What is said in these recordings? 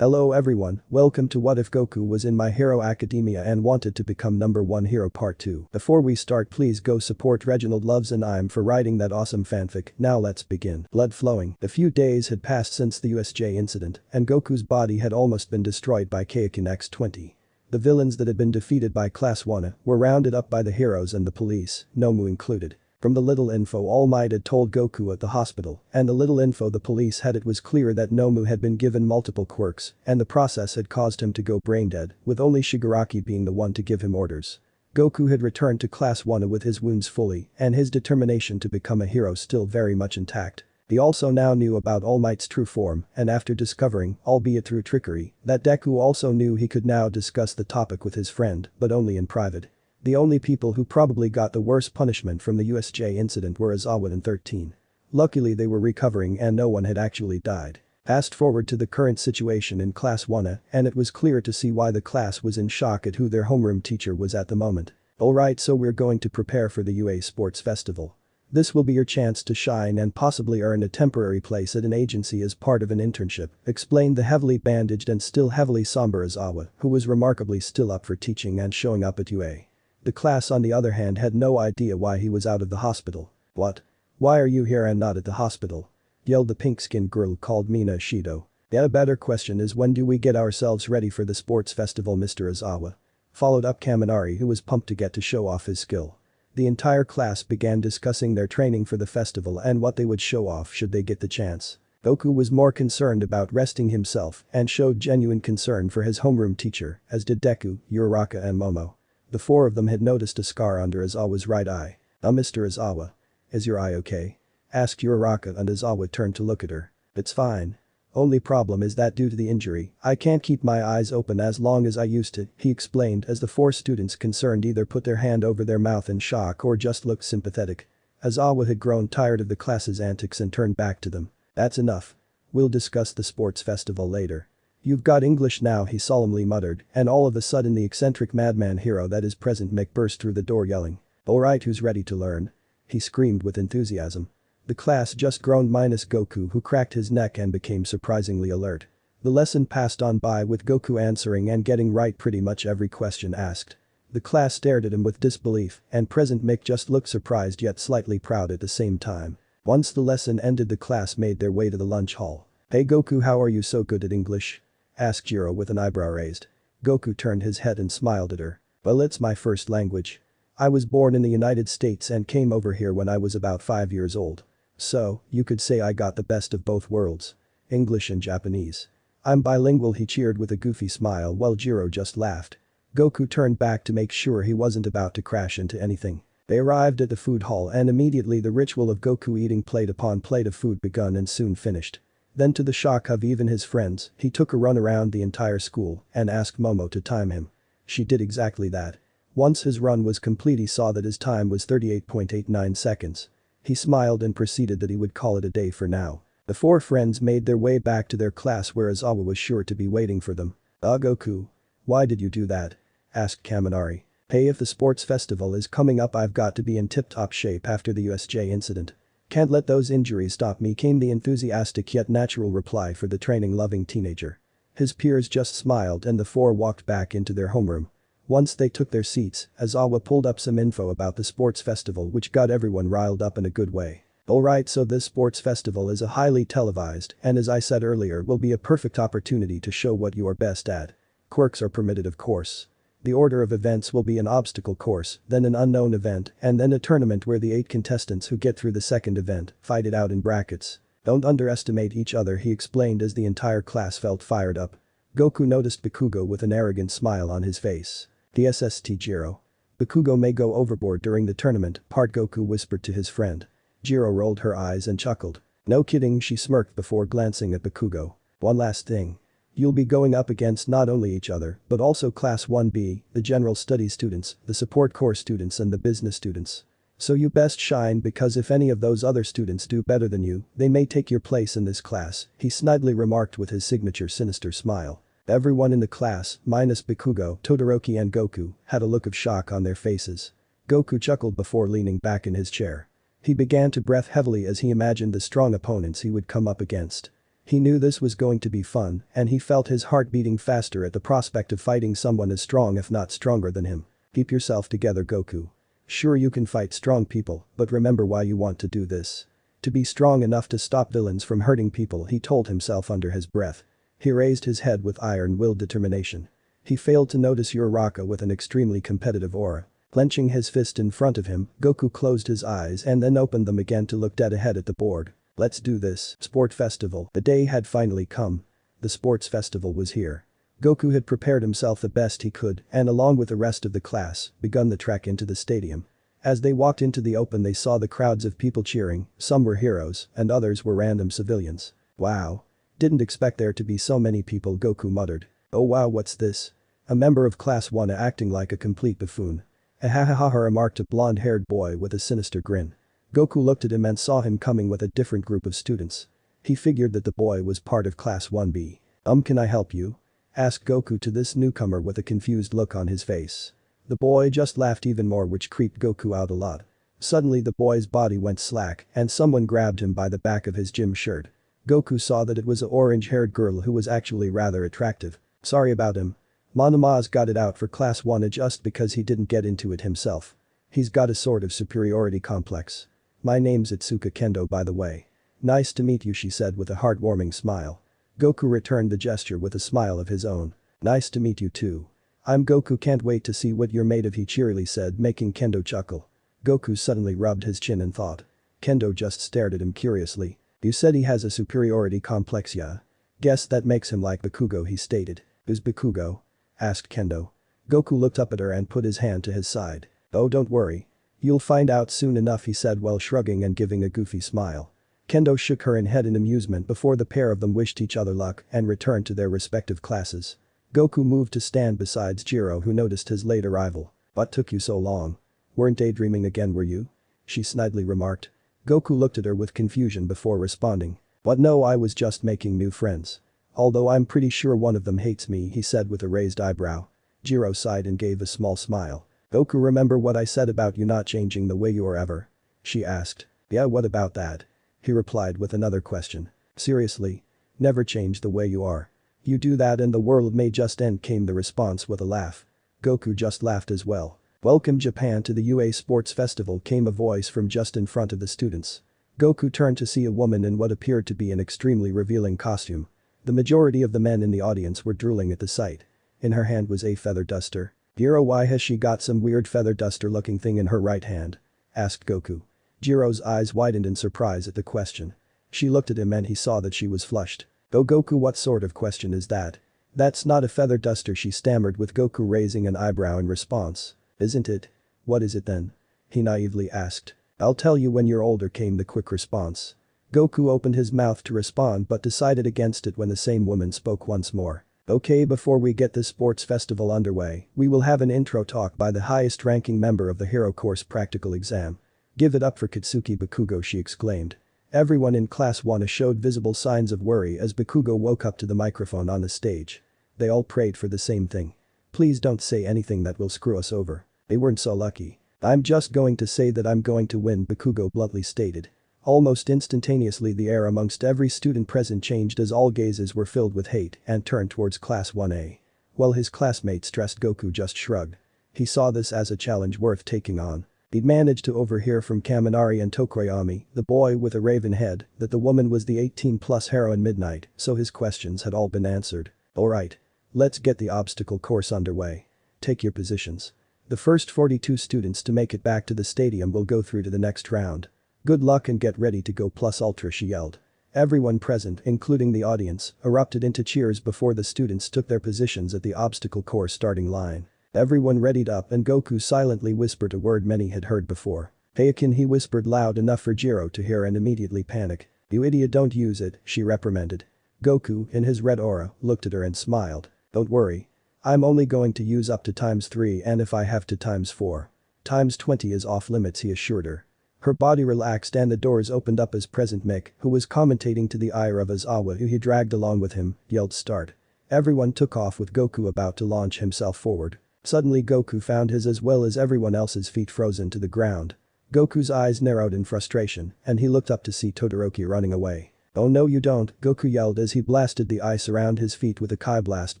Hello everyone, welcome to What If Goku Was in My Hero Academia and Wanted to Become Number 1 Hero Part 2. Before we start, please go support Reginald Loves and I'm for writing that awesome fanfic. Now let's begin. Blood flowing. A few days had passed since the USJ incident and Goku's body had almost been destroyed by Kaioken X20. The villains that had been defeated by Class 1 were rounded up by the heroes and the police, No1 included. From the little info All Might had told Goku at the hospital and the little info the police had, it was clear that No1 had been given multiple quirks and the process had caused him to go brain dead, with only Shigaraki being the one to give him orders. Goku had returned to Class 1 with his wounds fully and his determination to become a hero still very much intact. He also now knew about All Might's true form and after discovering, albeit through trickery, that Deku also knew, he could now discuss the topic with his friend, but only in private. The only people who probably got the worst punishment from the USJ incident were Aizawa and 13. Luckily they were recovering and no one had actually died. Fast forward to the current situation in Class 1 and it was clear to see why the class was in shock at who their homeroom teacher was at the moment. Alright, so we're going to prepare for the UA Sports Festival. This will be your chance to shine and possibly earn a temporary place at an agency as part of an internship, explained the heavily bandaged and still heavily somber Aizawa, who was remarkably still up for teaching and showing up at UA. The class on the other hand had no idea why he was out of the hospital. What? Why are you here and not at the hospital? Yelled the pink-skinned girl called Mina Shido. The better question is, when do we get ourselves ready for the sports festival, Mr. Aizawa? Followed up Kaminari, who was pumped to get to show off his skill. The entire class began discussing their training for the festival and what they would show off should they get the chance. Goku was more concerned about resting himself and showed genuine concern for his homeroom teacher, as did Deku, Uraraka and Momo. The four of them had noticed a scar under Aizawa's right eye. Mr. Aizawa. Is your eye okay? Asked Uraraka and Aizawa turned to look at her. It's fine. Only problem is that due to the injury, I can't keep my eyes open as long as I used to, he explained as the four students concerned either put their hand over their mouth in shock or just looked sympathetic. Aizawa had grown tired of the class's antics and turned back to them. That's enough. We'll discuss the sports festival later. You've got English now, he solemnly muttered, and all of a sudden the eccentric madman hero that is present Mick burst through the door yelling. Alright, who's ready to learn? He screamed with enthusiasm. The class just groaned minus Goku, who cracked his neck and became surprisingly alert. The lesson passed on by with Goku answering and getting right pretty much every question asked. The class stared at him with disbelief and present Mick just looked surprised yet slightly proud at the same time. Once the lesson ended, the class made their way to the lunch hall. Hey Goku, how are you so good at English? Asked Jiro with an eyebrow raised. Goku turned his head and smiled at her. Well, it's my first language. I was born in the United States and came over here when I was about 5 years old. So, you could say I got the best of both worlds. English and Japanese. I'm bilingual, he cheered with a goofy smile while Jiro just laughed. Goku turned back to make sure he wasn't about to crash into anything. They arrived at the food hall and immediately the ritual of Goku eating plate upon plate of food begun and soon finished. Then to the shock of even his friends, he took a run around the entire school and asked Momo to time him. She did exactly that. Once his run was complete, he saw that his time was 38.89 seconds. He smiled and proceeded that he would call it a day for now. The four friends made their way back to their class where Aizawa was sure to be waiting for them. Goku. Why did you do that? Asked Kaminari. Hey, if the sports festival is coming up, I've got to be in tip-top shape after the USJ incident. Can't let those injuries stop me, came the enthusiastic yet natural reply for the training-loving teenager. His peers just smiled and the four walked back into their homeroom. Once they took their seats, Aizawa pulled up some info about the sports festival which got everyone riled up in a good way. Alright, so this sports festival is a highly televised and as I said earlier will be a perfect opportunity to show what you are best at. Quirks are permitted, of course. The order of events will be an obstacle course, then an unknown event, and then a tournament where the 8 contestants who get through the second event fight it out in brackets. Don't underestimate each other, he explained as the entire class felt fired up. Goku noticed Bakugo with an arrogant smile on his face. DSST Jiro. Bakugo may go overboard during the tournament, part Goku whispered to his friend. Jiro rolled her eyes and chuckled. No kidding, she smirked before glancing at Bakugo. One last thing. You'll be going up against not only each other, but also Class 1B, the general studies students, the support corps students and the business students. So you best shine because if any of those other students do better than you, they may take your place in this class, he snidely remarked with his signature sinister smile. Everyone in the class, minus Bakugo, Todoroki and Goku, had a look of shock on their faces. Goku chuckled before leaning back in his chair. He began to breath heavily as he imagined the strong opponents he would come up against. He knew this was going to be fun, and he felt his heart beating faster at the prospect of fighting someone as strong if not stronger than him. Keep yourself together, Goku. Sure, you can fight strong people, but remember why you want to do this. To be strong enough to stop villains from hurting people, he told himself under his breath. He raised his head with iron-willed determination. He failed to notice Uraraka with an extremely competitive aura. Clenching his fist in front of him, Goku closed his eyes and then opened them again to look dead ahead at the board. Let's do this. Sport Festival. The day had finally come. The sports festival was here. Goku had prepared himself the best he could and along with the rest of the class, begun the trek into the stadium. As they walked into the open, they saw the crowds of people cheering, some were heroes and others were random civilians. Wow. Didn't expect there to be so many people, Goku muttered. Oh wow, what's this? A member of Class 1 acting like a complete buffoon. Ahahaha, remarked a blonde-haired boy with a sinister grin. Goku looked at him and saw him coming with a different group of students. He figured that the boy was part of Class 1B. Can I help you? Asked Goku to this newcomer with a confused look on his face. The boy just laughed even more, which creeped Goku out a lot. Suddenly the boy's body went slack and someone grabbed him by the back of his gym shirt. Goku saw that it was a orange-haired girl who was actually rather attractive. Sorry about him. Monoma's got it out for Class 1 just because he didn't get into it himself. He's got a sort of superiority complex. My name's Itsuka Kendo, by the way. Nice to meet you, she said with a heartwarming smile. Goku returned the gesture with a smile of his own. Nice to meet you too. I'm Goku, can't wait to see what you're made of, he cheerily said, making Kendo chuckle. Goku suddenly rubbed his chin and thought. Kendo just stared at him curiously. You said he has a superiority complex, yeah? Guess that makes him like Bakugo, he stated. Who's Bakugo? Asked Kendo. Goku looked up at her and put his hand to his side. Oh, don't worry. You'll find out soon enough, he said while shrugging and giving a goofy smile. Kendo shook her head in amusement before the pair of them wished each other luck and returned to their respective classes. Goku moved to stand beside Jiro, who noticed his late arrival. What took you so long? Weren't daydreaming again, were you? She snidely remarked. Goku looked at her with confusion before responding. What, no, I was just making new friends. Although I'm pretty sure one of them hates me, he said with a raised eyebrow. Jiro sighed and gave a small smile. Goku, remember what I said about you not changing the way you are ever? She asked. Yeah, what about that? He replied with another question. Seriously? Never change the way you are. You do that and the world may just end, came the response with a laugh. Goku just laughed as well. Welcome Japan to the UA Sports Festival, came a voice from just in front of the students. Goku turned to see a woman in what appeared to be an extremely revealing costume. The majority of the men in the audience were drooling at the sight. In her hand was a feather duster. Jiro, why has she got some weird feather duster looking thing in her right hand? Asked Goku. Jiro's eyes widened in surprise at the question. She looked at him and he saw that she was flushed. Oh Goku, what sort of question is that? That's not a feather duster, she stammered with Goku raising an eyebrow in response. Isn't it? What is it then? He naively asked. I'll tell you when you're older, came the quick response. Goku opened his mouth to respond but decided against it when the same woman spoke once more. Okay, before we get this sports festival underway, we will have an intro talk by the highest ranking member of the Hero Course practical exam. Give it up for Katsuki Bakugo, she exclaimed. Everyone in Class 1 showed visible signs of worry as Bakugo woke up to the microphone on the stage. They all prayed for the same thing. Please don't say anything that will screw us over. They weren't so lucky. I'm just going to say that I'm going to win, Bakugo bluntly stated. Almost instantaneously the air amongst every student present changed as all gazes were filled with hate and turned towards Class 1A. While his classmates stressed, Goku just shrugged. He saw this as a challenge worth taking on. He'd managed to overhear from Kaminari and Tokoyami, the boy with a raven head, that the woman was the 18+ heroine Midnight, so his questions had all been answered. Alright. Let's get the obstacle course underway. Take your positions. The first 42 students to make it back to the stadium will go through to the next round. Good luck and get ready to go plus ultra, she yelled. Everyone present, including the audience, erupted into cheers before the students took their positions at the obstacle course starting line. Everyone readied up and Goku silently whispered a word many had heard before. Heikin, he whispered loud enough for Jiro to hear and immediately panic. You idiot, don't use it, she reprimanded. Goku, in his red aura, looked at her and smiled. Don't worry. I'm only going to use up to ×3 and if I have to ×4. ×20 is off limits, he assured her. Her body relaxed and the doors opened up as President Mick, who was commentating to the ire of Aizawa who he dragged along with him, yelled start. Everyone took off with Goku about to launch himself forward. Suddenly Goku found his as well as everyone else's feet frozen to the ground. Goku's eyes narrowed in frustration and he looked up to see Todoroki running away. "Oh no you don't," Goku yelled as he blasted the ice around his feet with a Kai blast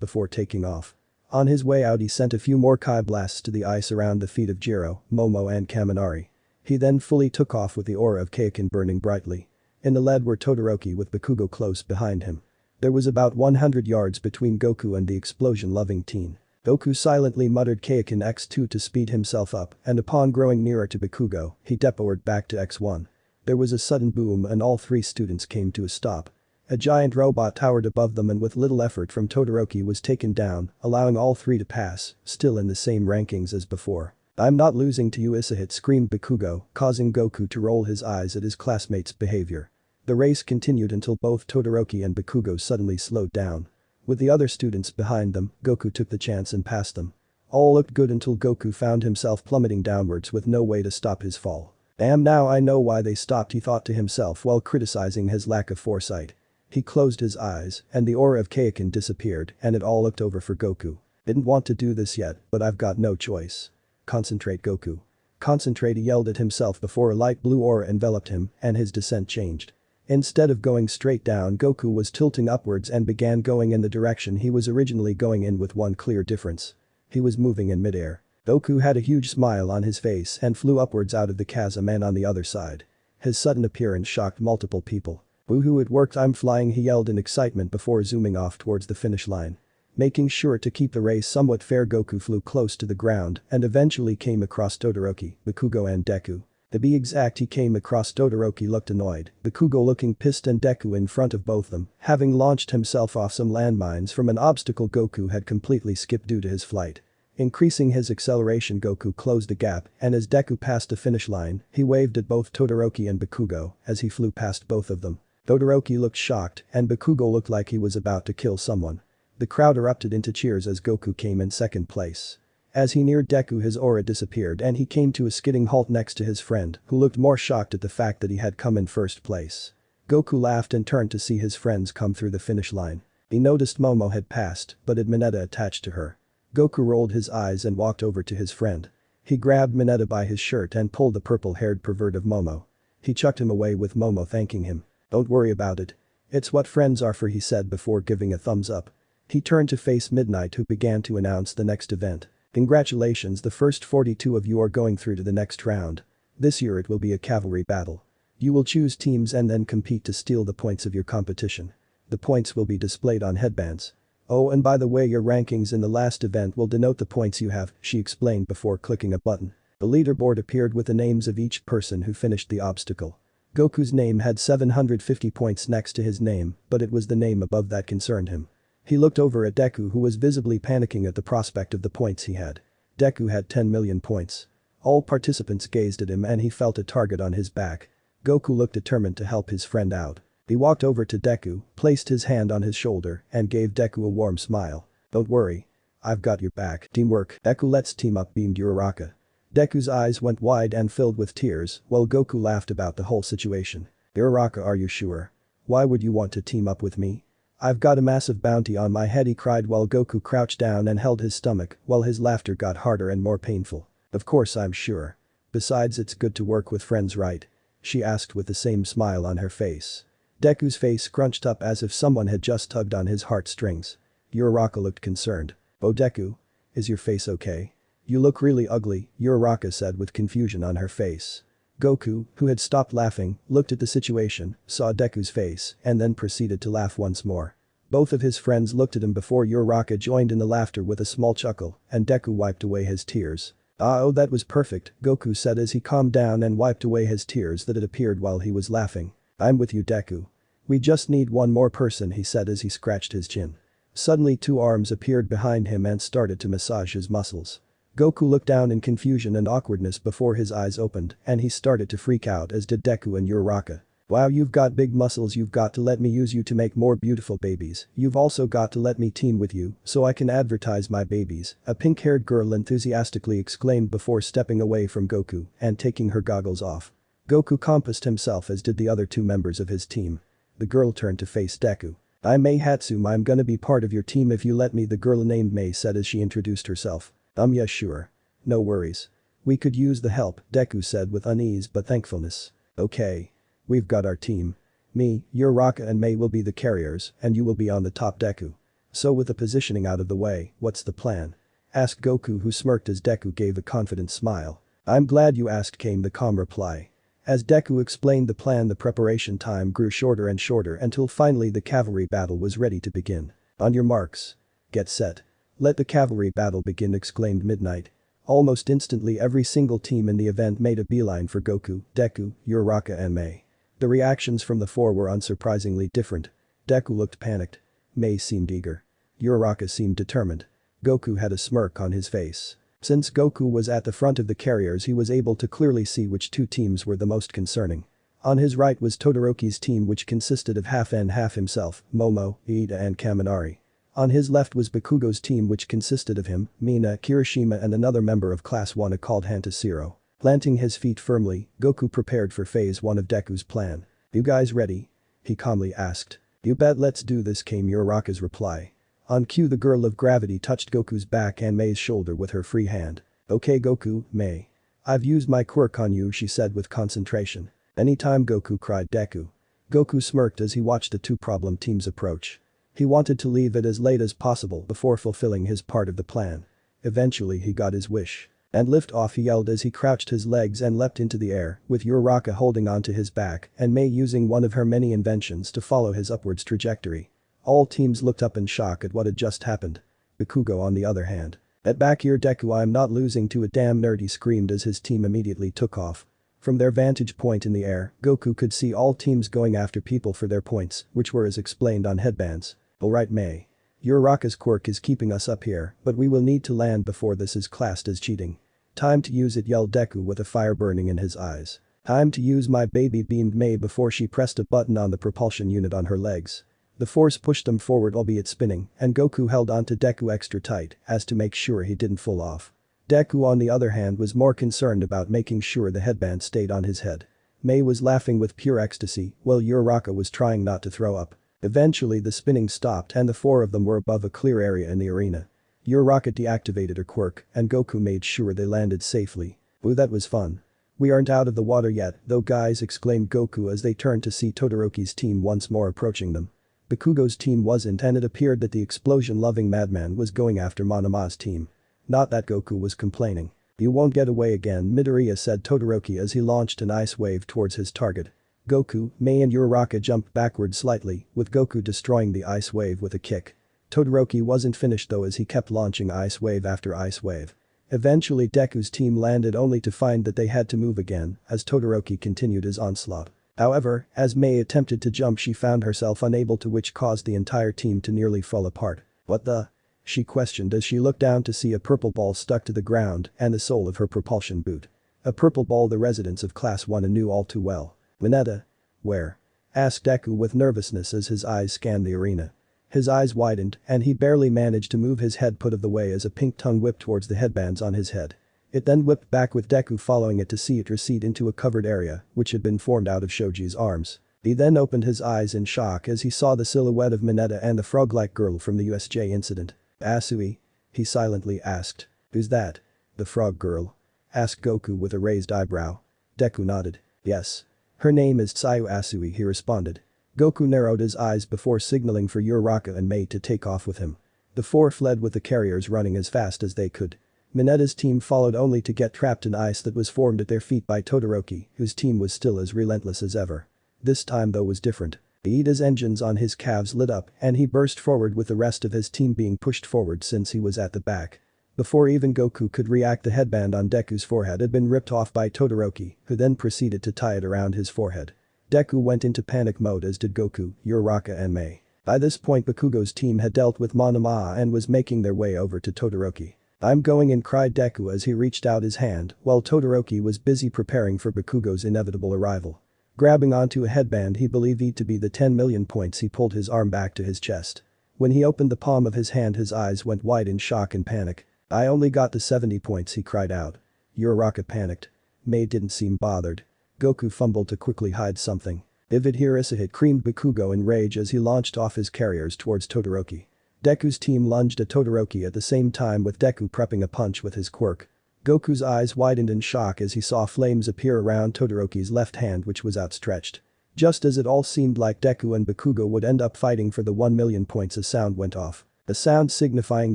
before taking off. On his way out he sent a few more Kai blasts to the ice around the feet of Jiro, Momo and Kaminari. He then fully took off with the aura of Kaioken burning brightly. In the lead were Todoroki with Bakugo close behind him. There was about 100 yards between Goku and the explosion-loving teen. Goku silently muttered Kaioken X2 to speed himself up, and upon growing nearer to Bakugo, he depowered back to X1. There was a sudden boom and all three students came to a stop. A giant robot towered above them and with little effort from Todoroki was taken down, allowing all three to pass, still in the same rankings as before. "I'm not losing to you Isahit," screamed Bakugo, causing Goku to roll his eyes at his classmates' behavior. The race continued until both Todoroki and Bakugo suddenly slowed down. With the other students behind them, Goku took the chance and passed them. All looked good until Goku found himself plummeting downwards with no way to stop his fall. "Damn, now I know why they stopped," he thought to himself while criticizing his lack of foresight. He closed his eyes, and the aura of Kaioken disappeared and it all looked over for Goku. "Didn't want to do this yet, but I've got no choice. Concentrate Goku. Concentrate," he yelled at himself before a light blue aura enveloped him and his descent changed. Instead of going straight down, Goku was tilting upwards and began going in the direction he was originally going in with one clear difference. He was moving in midair. Goku had a huge smile on his face and flew upwards out of the chasm and on the other side. His sudden appearance shocked multiple people. "Woohoo, it worked, I'm flying," he yelled in excitement before zooming off towards the finish line. Making sure to keep the race somewhat fair, Goku flew close to the ground and eventually came across Todoroki, Bakugo and Deku. To be exact, he came across Todoroki looked annoyed, Bakugo looking pissed and Deku in front of both them, having launched himself off some landmines from an obstacle Goku had completely skipped due to his flight. Increasing his acceleration, Goku closed the gap and as Deku passed the finish line, he waved at both Todoroki and Bakugo as he flew past both of them. Todoroki looked shocked and Bakugo looked like he was about to kill someone. The crowd erupted into cheers as Goku came in second place. As he neared Deku, his aura disappeared and he came to a skidding halt next to his friend, who looked more shocked at the fact that he had come in first place. Goku laughed and turned to see his friends come through the finish line. He noticed Momo had passed but had Mineta attached to her. Goku rolled his eyes and walked over to his friend. He grabbed Mineta by his shirt and pulled the purple-haired pervert of Momo. He chucked him away with Momo thanking him. "Don't worry about it. It's what friends are for," he said before giving a thumbs up. He turned to face Midnight, who began to announce the next event. "Congratulations, the first 42 of you are going through to the next round. This year it will be a cavalry battle. You will choose teams and then compete to steal the points of your competition. The points will be displayed on headbands. Oh, and by the way, your rankings in the last event will denote the points you have," she explained before clicking a button. The leaderboard appeared with the names of each person who finished the obstacle. Goku's name had 750 points next to his name, but it was the name above that concerned him. He looked over at Deku, who was visibly panicking at the prospect of the points he had. Deku had 10 million points. All participants gazed at him and he felt a target on his back. Goku looked determined to help his friend out. He walked over to Deku, placed his hand on his shoulder and gave Deku a warm smile. "Don't worry. I've got your back. Teamwork. Deku, let's team up," beamed Uraraka. Deku's eyes went wide and filled with tears while Goku laughed about the whole situation. "Uraraka, are you sure? Why would you want to team up with me? I've got a massive bounty on my head," he cried while Goku crouched down and held his stomach while his laughter got harder and more painful. "Of course I'm sure. Besides, it's good to work with friends, right?" she asked with the same smile on her face. Deku's face scrunched up as if someone had just tugged on his heartstrings. Uraraka looked concerned. "Oh Deku? Is your face okay? You look really ugly," Uraraka said with confusion on her face. Goku, who had stopped laughing, looked at the situation, saw Deku's face, and then proceeded to laugh once more. Both of his friends looked at him before Uraraka joined in the laughter with a small chuckle, and Deku wiped away his tears. Oh, that was perfect," Goku said as he calmed down and wiped away his tears that had appeared while he was laughing. "I'm with you, Deku. We just need one more person," he said as he scratched his chin. Suddenly 2 arms appeared behind him and started to massage his muscles. Goku looked down in confusion and awkwardness before his eyes opened and he started to freak out, as did Deku and Uraraka. "Wow, you've got big muscles, you've got to let me use you to make more beautiful babies, you've also got to let me team with you so I can advertise my babies," a pink-haired girl enthusiastically exclaimed before stepping away from Goku and taking her goggles off. Goku compassed himself, as did the other 2 members of his team. The girl turned to face Deku. "I'm Mei Hatsum, I'm gonna be part of your team if you let me," the girl named Mei said as she introduced herself. Yeah, sure. No worries. We could use the help," Deku said with unease but thankfulness. "Okay. We've got our team. Me, Uraraka and Mei will be the carriers, and you will be on the top Deku. So with the positioning out of the way, what's the plan? Asked Goku, who smirked as Deku gave a confident smile. I'm glad you asked, came the calm reply. As Deku explained the plan, the preparation time grew shorter and shorter until finally the cavalry battle was ready to begin. On your marks. Get set. Let the cavalry battle begin, exclaimed Midnight. Almost instantly every single team in the event made a beeline for Goku, Deku, Uraraka and Mei. The reactions from the four were unsurprisingly different. Deku looked panicked. Mei seemed eager. Uraraka seemed determined. Goku had a smirk on his face. Since Goku was at the front of the carriers, he was able to clearly see which two teams were the most concerning. On his right was Todoroki's team, which consisted of half and half himself, Momo, Iida and Kaminari. On his left was Bakugo's team, which consisted of him, Mina, Kirishima and another member of Class 1 called Hantashiro. Planting his feet firmly, Goku prepared for phase 1 of Deku's plan. You guys ready? He calmly asked. You bet, let's do this, came Uraraka's reply. On cue, the girl of gravity touched Goku's back and Mei's shoulder with her free hand. Okay Goku, Mei. I've used my quirk on you, she said with concentration. Anytime Goku, cried Deku. Goku smirked as he watched the two problem teams approach. He wanted to leave it as late as possible before fulfilling his part of the plan. Eventually he got his wish. And lift off, he yelled as he crouched his legs and leapt into the air, with Uraraka holding onto his back and Mei using one of her many inventions to follow his upwards trajectory. All teams looked up in shock at what had just happened. Bakugo on the other hand. At back here Deku, I'm not losing to a damn nerd, he screamed as his team immediately took off. From their vantage point in the air, Goku could see all teams going after people for their points, which were as explained on headbands. Alright Mei. Uraraka's quirk is keeping us up here, but we will need to land before this is classed as cheating. Time to use it, yelled Deku with a fire burning in his eyes. Time to use my baby, beamed Mei before she pressed a button on the propulsion unit on her legs. The force pushed them forward, albeit spinning, and Goku held onto Deku extra tight as to make sure he didn't fall off. Deku on the other hand was more concerned about making sure the headband stayed on his head. Mei was laughing with pure ecstasy while Uraraka was trying not to throw up. Eventually the spinning stopped and the four of them were above a clear area in the arena. Uraraka deactivated her quirk and Goku made sure they landed safely. Ooh, that was fun. We aren't out of the water yet, though guys, exclaimed Goku as they turned to see Todoroki's team once more approaching them. Bakugo's team wasn't, and it appeared that the explosion-loving madman was going after Monoma's team. Not that Goku was complaining. You won't get away again, Midoriya, said Todoroki as he launched an ice wave towards his target. Goku, Mei and Uraraka jumped backward slightly, with Goku destroying the ice wave with a kick. Todoroki wasn't finished though as he kept launching ice wave after ice wave. Eventually Deku's team landed only to find that they had to move again as Todoroki continued his onslaught. However, as Mei attempted to jump she found herself unable to, which caused the entire team to nearly fall apart. What the? She questioned as she looked down to see a purple ball stuck to the ground and the sole of her propulsion boot. A purple ball the residents of Class 1 knew all too well. Mineta? Where? Asked Deku with nervousness as his eyes scanned the arena. His eyes widened and he barely managed to move his head put of the way as a pink tongue whipped towards the headbands on his head. It then whipped back with Deku following it to see it recede into a covered area which had been formed out of Shoji's arms. He then opened his eyes in shock as he saw the silhouette of Mineta and the frog-like girl from the USJ incident. Asui? He silently asked. Who's that? The frog girl? Asked Goku with a raised eyebrow. Deku nodded. Yes. Her name is Tsuyu Asui, he responded. Goku narrowed his eyes before signaling for Uraraka and Mei to take off with him. The four fled with the carriers running as fast as they could. Mineta's team followed only to get trapped in ice that was formed at their feet by Todoroki, whose team was still as relentless as ever. This time though was different. Iida's engines on his calves lit up and he burst forward with the rest of his team being pushed forward since he was at the back. Before even Goku could react, the headband on Deku's forehead had been ripped off by Todoroki, who then proceeded to tie it around his forehead. Deku went into panic mode, as did Goku, Uraraka and Mei. By this point Bakugo's team had dealt with Monoma and was making their way over to Todoroki. I'm going in, cried Deku as he reached out his hand while Todoroki was busy preparing for Bakugo's inevitable arrival. Grabbing onto a headband he believed to be the 10 million points, he pulled his arm back to his chest. When he opened the palm of his hand his eyes went wide in shock and panic. I only got the 70 points, he cried out. Uraraka panicked. Mei didn't seem bothered. Goku fumbled to quickly hide something. Vivid Hirisa had creamed Bakugo in rage as he launched off his carriers towards Todoroki. Deku's team lunged at Todoroki at the same time, with Deku prepping a punch with his quirk. Goku's eyes widened in shock as he saw flames appear around Todoroki's left hand, which was outstretched. Just as it all seemed like Deku and Bakugo would end up fighting for the 1 million points, a sound went off. A sound signifying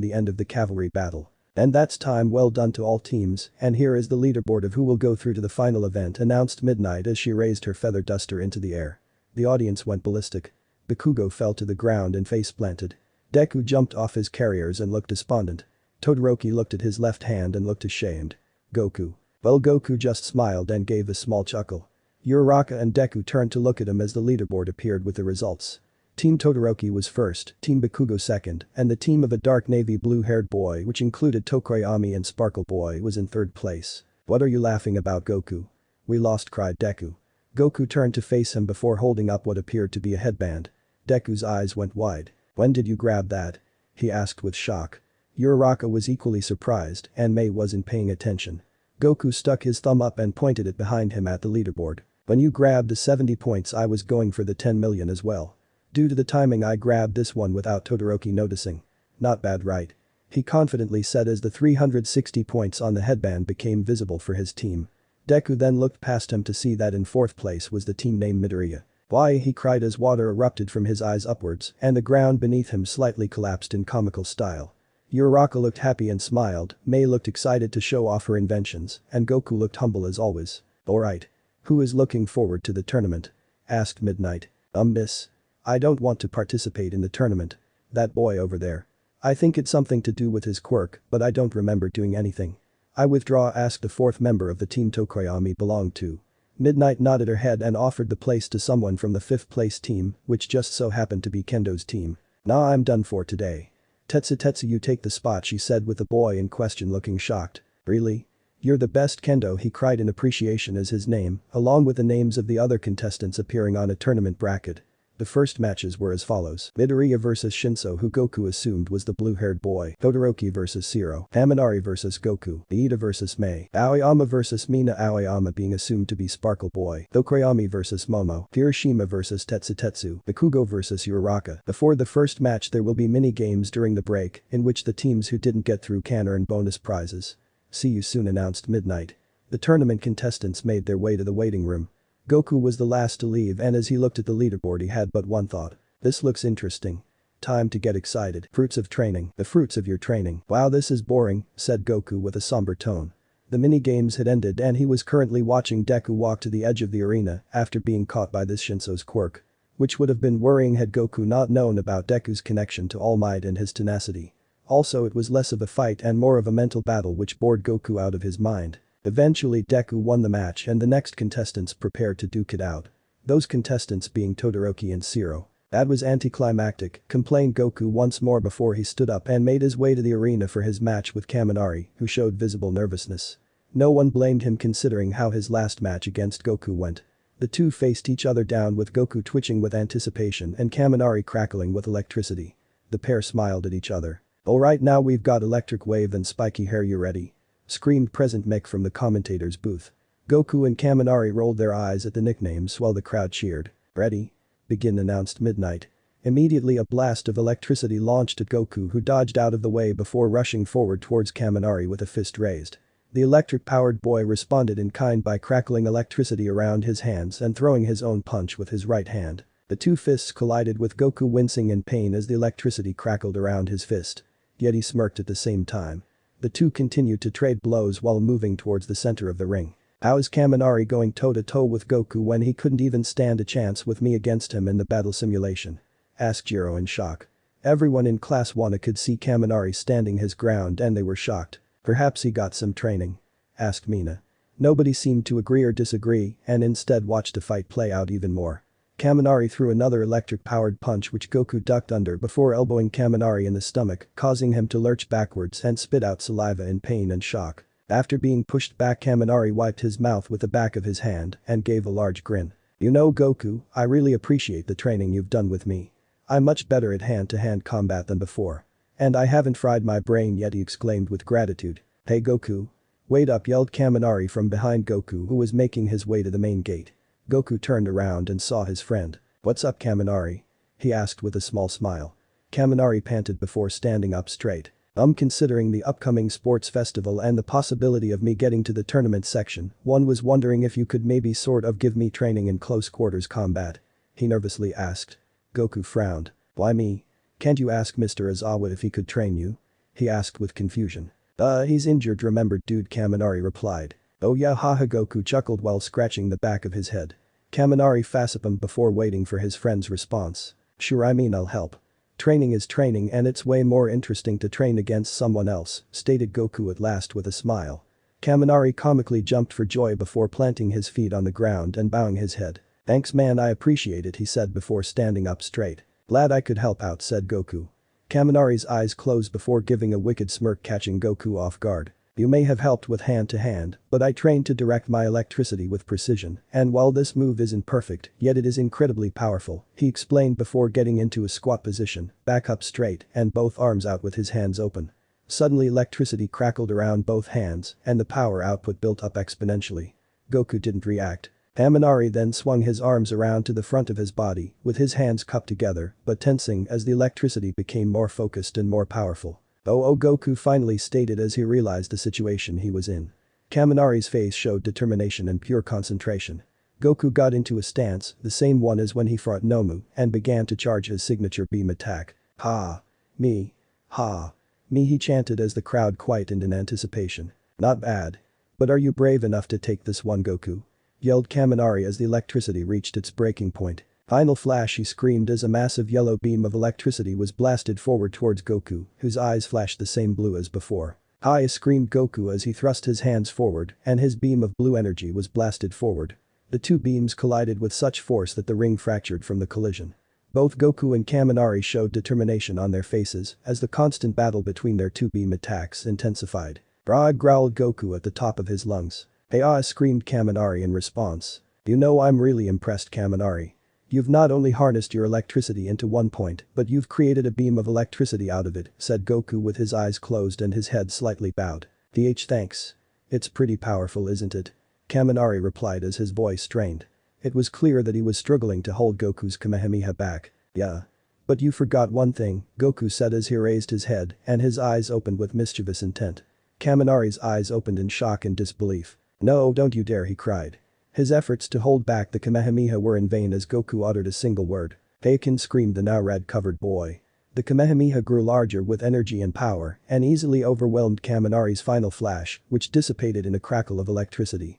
the end of the cavalry battle. And that's time well done to all teams, and here is the leaderboard of who will go through to the final event, announced Midnight as she raised her feather duster into the air. The audience went ballistic. Bakugo fell to the ground and face planted. Deku jumped off his carriers and looked despondent. Todoroki looked at his left hand and looked ashamed. Goku. Well, Goku just smiled and gave a small chuckle. Uraraka and Deku turned to look at him as the leaderboard appeared with the results. Team Todoroki was first, Team Bakugo second, and the team of a dark navy blue-haired boy which included Tokoyami and Sparkle Boy was in third place. What are you laughing about, Goku? We lost, cried Deku. Goku turned to face him before holding up what appeared to be a headband. Deku's eyes went wide. When did you grab that? He asked with shock. Uraraka was equally surprised and Mei wasn't paying attention. Goku stuck his thumb up and pointed it behind him at the leaderboard. When you grabbed the 70 points, I was going for the 10 million as well. Due to the timing, I grabbed this one without Todoroki noticing. Not bad, right? He confidently said as the 360 points on the headband became visible for his team. Deku then looked past him to see that in fourth place was the team named Midoriya. Why, he cried as water erupted from his eyes upwards and the ground beneath him slightly collapsed in comical style. Uraraka looked happy and smiled, Mei looked excited to show off her inventions, and Goku looked humble as always. Alright. Who is looking forward to the tournament? Asked Midnight. Miss. I don't want to participate in the tournament. That boy over there. I think it's something to do with his quirk, but I don't remember doing anything. I withdraw, asked the fourth member of the team Tokoyami belonged to. Midnight nodded her head and offered the place to someone from the fifth place team, which just so happened to be Kendo's team. Nah, I'm done for today. Tetsu, you take the spot, she said with the boy in question looking shocked. Really? You're the best, Kendo, he cried in appreciation as his name, along with the names of the other contestants appearing on a tournament bracket. The first matches were as follows. Midoriya vs Shinso, who Goku assumed was the blue-haired boy. Todoroki vs Zero. Kaminari vs Goku. Iida vs Mei. Aoyama vs Mina, Aoyama being assumed to be Sparkle Boy. Tokoyami vs Momo. Kirishima vs Tetsu. Bakugo vs Uraraka. Before the first match there will be mini-games during the break, in which the teams who didn't get through can earn bonus prizes. See you soon, announced Midnight. The tournament contestants made their way to the waiting room. Goku was the last to leave and as he looked at the leaderboard he had but one thought. This looks interesting. Time to get excited. Fruits of training. The fruits of your training. Wow, this is boring, said Goku with a somber tone. The mini-games had ended and he was currently watching Deku walk to the edge of the arena after being caught by this Shinso's quirk. Which would have been worrying had Goku not known about Deku's connection to All Might and his tenacity. Also, it was less of a fight and more of a mental battle which bored Goku out of his mind. Eventually Deku won the match and the next contestants prepared to duke it out. Those contestants being Todoroki and Zero. That was anticlimactic, complained Goku once more before he stood up and made his way to the arena for his match with Kaminari, who showed visible nervousness. No one blamed him considering how his last match against Goku went. The two faced each other down with Goku twitching with anticipation and Kaminari crackling with electricity. The pair smiled at each other. Alright, now we've got Electric Wave and Spiky Hair, you ready? Screamed Present Mick from the commentator's booth. Goku and Kaminari rolled their eyes at the nicknames while the crowd cheered. Ready? Begin, announced Midnight. Immediately a blast of electricity launched at Goku, who dodged out of the way before rushing forward towards Kaminari with a fist raised. The electric-powered boy responded in kind by crackling electricity around his hands and throwing his own punch with his right hand. The two fists collided with Goku wincing in pain as the electricity crackled around his fist. Yet he smirked at the same time. The two continued to trade blows while moving towards the center of the ring. How is Kaminari going toe-to-toe with Goku when he couldn't even stand a chance with me against him in the battle simulation? Asked Jiro in shock. Everyone in Class 1 could see Kaminari standing his ground and they were shocked. Perhaps he got some training? Asked Mina. Nobody seemed to agree or disagree and instead watched the fight play out even more. Kaminari threw another electric-powered punch which Goku ducked under before elbowing Kaminari in the stomach, causing him to lurch backwards and spit out saliva in pain and shock. After being pushed back, Kaminari wiped his mouth with the back of his hand and gave a large grin. You know, Goku, I really appreciate the training you've done with me. I'm much better at hand-to-hand combat than before. And I haven't fried my brain yet, he exclaimed with gratitude. Hey Goku. Wait up, yelled Kaminari from behind Goku, who was making his way to the main gate. Goku turned around and saw his friend. What's up, Kaminari? He asked with a small smile. Kaminari panted before standing up straight. I'm considering the upcoming sports festival and the possibility of me getting to the tournament section. One was wondering if you could maybe sort of give me training in close quarters combat. He nervously asked. Goku frowned. Why me? Can't you ask Mr. Aizawa if he could train you? He asked with confusion. He's injured, remembered dude, Kaminari replied. Oh yeah, haha, Goku chuckled while scratching the back of his head. Kaminari facepumped before waiting for his friend's response. Sure, I mean, I'll help. Training is training and it's way more interesting to train against someone else, stated Goku at last with a smile. Kaminari comically jumped for joy before planting his feet on the ground and bowing his head. Thanks man, I appreciate it, he said before standing up straight. Glad I could help out, said Goku. Kaminari's eyes closed before giving a wicked smirk, catching Goku off guard. You may have helped with hand-to-hand, but I trained to direct my electricity with precision, and while this move isn't perfect, yet it is incredibly powerful, he explained before getting into a squat position, back up straight, and both arms out with his hands open. Suddenly electricity crackled around both hands, and the power output built up exponentially. Goku didn't react. Kaminari then swung his arms around to the front of his body, with his hands cupped together, but tensing as the electricity became more focused and more powerful. Oh, Goku finally stated as he realized the situation he was in. Kaminari's face showed determination and pure concentration. Goku got into a stance, the same one as when he fought Nomu, and began to charge his signature beam attack. Ha! Me! Ha! Me, he chanted as the crowd quietened in anticipation. Not bad. But are you brave enough to take this one, Goku? Yelled Kaminari as the electricity reached its breaking point. Final flash, he screamed as a massive yellow beam of electricity was blasted forward towards Goku, whose eyes flashed the same blue as before. Hi! Screamed Goku as he thrust his hands forward and his beam of blue energy was blasted forward. The two beams collided with such force that the ring fractured from the collision. Both Goku and Kaminari showed determination on their faces as the constant battle between their two beam attacks intensified. Brah! Growled Goku at the top of his lungs. Hey screamed Kaminari in response. You know, I'm really impressed, Kaminari. You've not only harnessed your electricity into one point, but you've created a beam of electricity out of it, said Goku with his eyes closed and his head slightly bowed. Thanks. It's pretty powerful, isn't it? Kaminari replied as his voice strained. It was clear that he was struggling to hold Goku's Kamehameha back. Yeah. But you forgot one thing, Goku said as he raised his head and his eyes opened with mischievous intent. Kaminari's eyes opened in shock and disbelief. No, don't you dare, he cried. His efforts to hold back the Kamehameha were in vain as Goku uttered a single word. Heiken, screamed the now red-covered boy. The Kamehameha grew larger with energy and power and easily overwhelmed Kaminari's final flash, which dissipated in a crackle of electricity.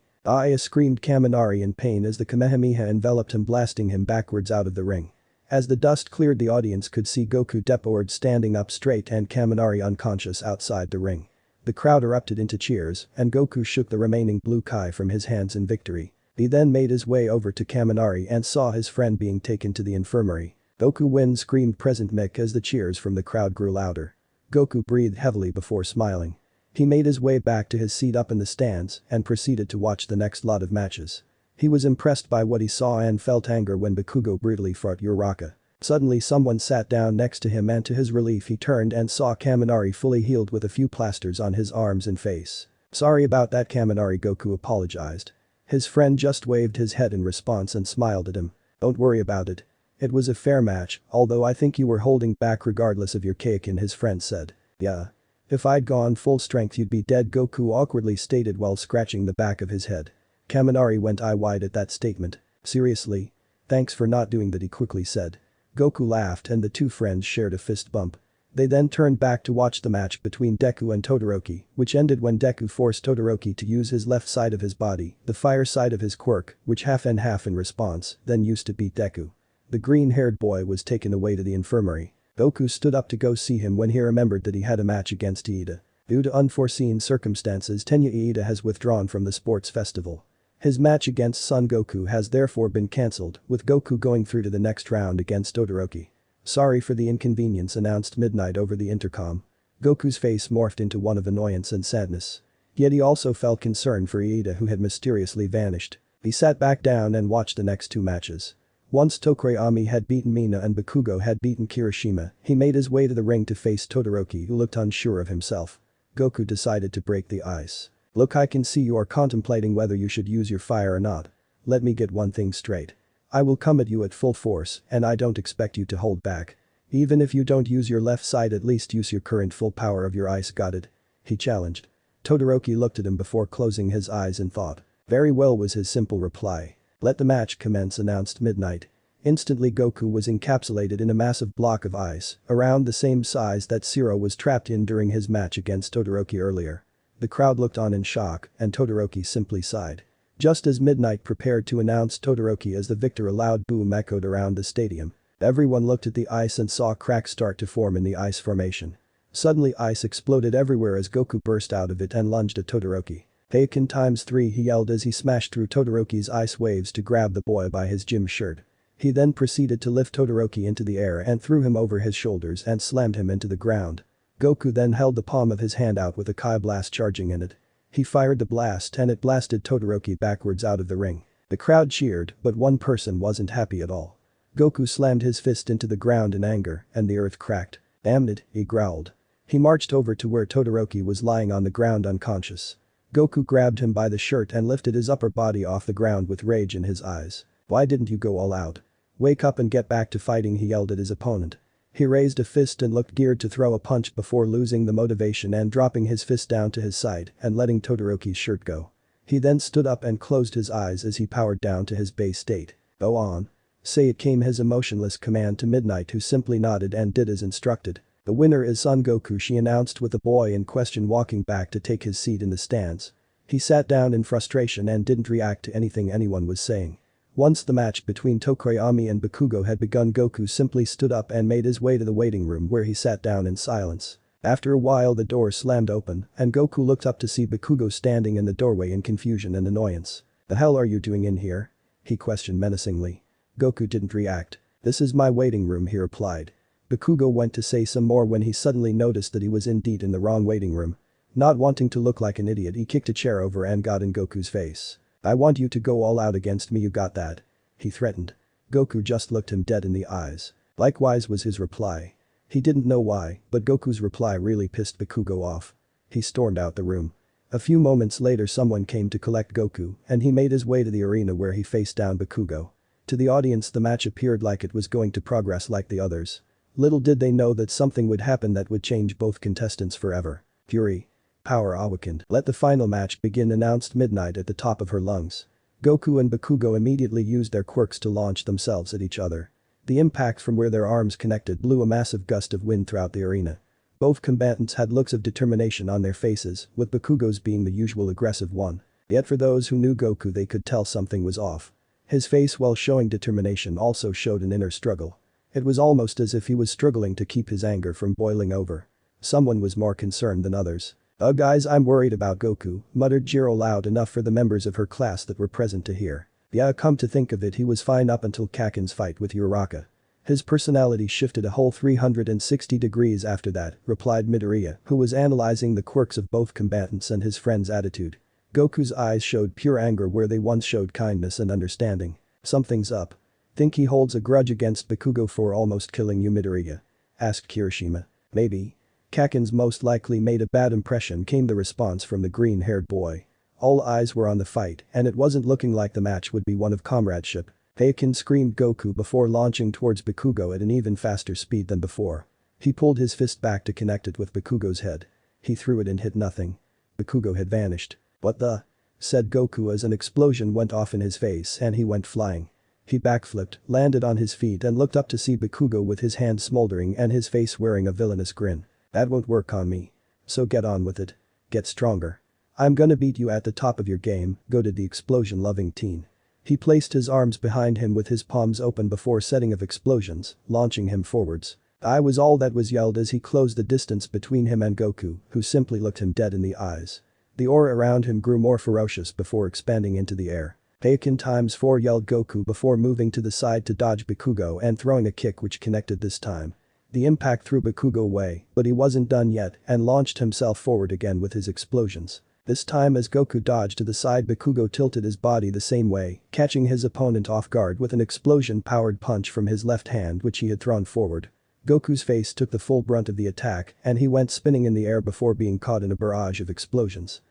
Screamed Kaminari in pain as the Kamehameha enveloped him, blasting him backwards out of the ring. As the dust cleared, the audience could see Goku Deppoard standing up straight and Kaminari unconscious outside the ring. The crowd erupted into cheers and Goku shook the remaining blue Kai from his hands in victory. He then made his way over to Kaminari and saw his friend being taken to the infirmary. Goku wins, screamed Present Mick as the cheers from the crowd grew louder. Goku breathed heavily before smiling. He made his way back to his seat up in the stands and proceeded to watch the next lot of matches. He was impressed by what he saw and felt anger when Bakugo brutally fought Uraraka. Suddenly someone sat down next to him and to his relief he turned and saw Kaminari fully healed with a few plasters on his arms and face. Sorry about that, Kaminari, Goku apologized. His friend just waved his head in response and smiled at him. Don't worry about it. It was a fair match, although I think you were holding back regardless of your Kaiken, his friend said. Yeah. If I'd gone full strength you'd be dead, Goku awkwardly stated while scratching the back of his head. Kaminari went eye-wide at that statement. Seriously? Thanks for not doing that, he quickly said. Goku laughed and the two friends shared a fist bump. They then turned back to watch the match between Deku and Todoroki, which ended when Deku forced Todoroki to use his left side of his body, the fire side of his quirk, which half and half in response, then used to beat Deku. The green-haired boy was taken away to the infirmary. Goku stood up to go see him when he remembered that he had a match against Iida. Due to unforeseen circumstances, Tenya Iida has withdrawn from the sports festival. His match against Son Goku has therefore been cancelled, with Goku going through to the next round against Todoroki. Sorry for the inconvenience, announced Midnight over the intercom. Goku's face morphed into one of annoyance and sadness. Yet he also felt concern for Iida, who had mysteriously vanished. He sat back down and watched the next two matches. Once Tokoyami had beaten Mina and Bakugo had beaten Kirishima, he made his way to the ring to face Todoroki, who looked unsure of himself. Goku decided to break the ice. Look, I can see you are contemplating whether you should use your fire or not. Let me get one thing straight. I will come at you at full force and I don't expect you to hold back. Even if you don't use your left side, at least use your current full power of your ice, got it? He challenged. Todoroki looked at him before closing his eyes in thought. Very well, was his simple reply. Let the match commence, announced Midnight. Instantly Goku was encapsulated in a massive block of ice, around the same size that Zero was trapped in during his match against Todoroki earlier. The crowd looked on in shock, and Todoroki simply sighed. Just as Midnight prepared to announce Todoroki as the victor, a loud boom echoed around the stadium. Everyone looked at the ice and saw cracks start to form in the ice formation. Suddenly ice exploded everywhere as Goku burst out of it and lunged at Todoroki. Taken ×3, he yelled as he smashed through Todoroki's ice waves to grab the boy by his gym shirt. He then proceeded to lift Todoroki into the air and threw him over his shoulders and slammed him into the ground. Goku then held the palm of his hand out with a Kai blast charging in it. He fired the blast and it blasted Todoroki backwards out of the ring. The crowd cheered, but one person wasn't happy at all. Goku slammed his fist into the ground in anger and the earth cracked. Damn it, he growled. He marched over to where Todoroki was lying on the ground unconscious. Goku grabbed him by the shirt and lifted his upper body off the ground with rage in his eyes. Why didn't you go all out? Wake up and get back to fighting, he yelled at his opponent. He raised a fist and looked geared to throw a punch before losing the motivation and dropping his fist down to his side and letting Todoroki's shirt go. He then stood up and closed his eyes as he powered down to his base state. Go on. Say it, came his emotionless command to Midnight, who simply nodded and did as instructed. The winner is Son Goku, she announced with the boy in question walking back to take his seat in the stands. He sat down in frustration and didn't react to anything anyone was saying. Once the match between Tokoyami and Bakugo had begun, Goku simply stood up and made his way to the waiting room where he sat down in silence. After a while the door slammed open and Goku looked up to see Bakugo standing in the doorway in confusion and annoyance. The hell are you doing in here? He questioned menacingly. Goku didn't react. This is my waiting room, he replied. Bakugo went to say some more when he suddenly noticed that he was indeed in the wrong waiting room. Not wanting to look like an idiot, he kicked a chair over and got in Goku's face. I want you to go all out against me, you got that? He threatened. Goku just looked him dead in the eyes. Likewise was his reply. He didn't know why, but Goku's reply really pissed Bakugo off. He stormed out the room. A few moments later someone came to collect Goku and he made his way to the arena where he faced down Bakugo. To the audience the match appeared like it was going to progress like the others. Little did they know that something would happen that would change both contestants forever. Fury. Power awakened. Let the final match begin, announced Midnight at the top of her lungs. Goku and Bakugo immediately used their quirks to launch themselves at each other. The impact from where their arms connected blew a massive gust of wind throughout the arena. Both combatants had looks of determination on their faces, with Bakugo's being the usual aggressive one. Yet for those who knew Goku, they could tell something was off. His face, while showing determination, also showed an inner struggle. It was almost as if he was struggling to keep his anger from boiling over. Someone was more concerned than others. Guys, I'm worried about Goku," muttered Jiro loud enough for the members of her class that were present to hear. Yeah, come to think of it, he was fine up until Kakin's fight with Uraraka. His personality shifted a whole 360 degrees after that, replied Midoriya, who was analyzing the quirks of both combatants and his friend's attitude. Goku's eyes showed pure anger where they once showed kindness and understanding. Something's up. Think he holds a grudge against Bakugo for almost killing you, Midoriya? Asked Kirishima. Maybe. Kakin's most likely made a bad impression, came the response from the green-haired boy. All eyes were on the fight and it wasn't looking like the match would be one of comradeship. Kakin screamed Goku before launching towards Bakugo at an even faster speed than before. He pulled his fist back to connect it with Bakugo's head. He threw it and hit nothing. Bakugo had vanished. What the? Said Goku as an explosion went off in his face and he went flying. He backflipped, landed on his feet and looked up to see Bakugo with his hand smoldering and his face wearing a villainous grin. That won't work on me. So get on with it. Get stronger. I'm gonna beat you at the top of your game, goaded the explosion-loving teen. He placed his arms behind him with his palms open before setting of explosions, launching him forwards. I was all that was yelled as he closed the distance between him and Goku, who simply looked him dead in the eyes. The aura around him grew more ferocious before expanding into the air. Kakin ×4 yelled Goku before moving to the side to dodge Bakugo and throwing a kick which connected this time. The impact threw Bakugo away, but he wasn't done yet and launched himself forward again with his explosions. This time as Goku dodged to the side, Bakugo tilted his body the same way, catching his opponent off guard with an explosion-powered punch from his left hand which he had thrown forward. Goku's face took the full brunt of the attack and he went spinning in the air before being caught in a barrage of explosions.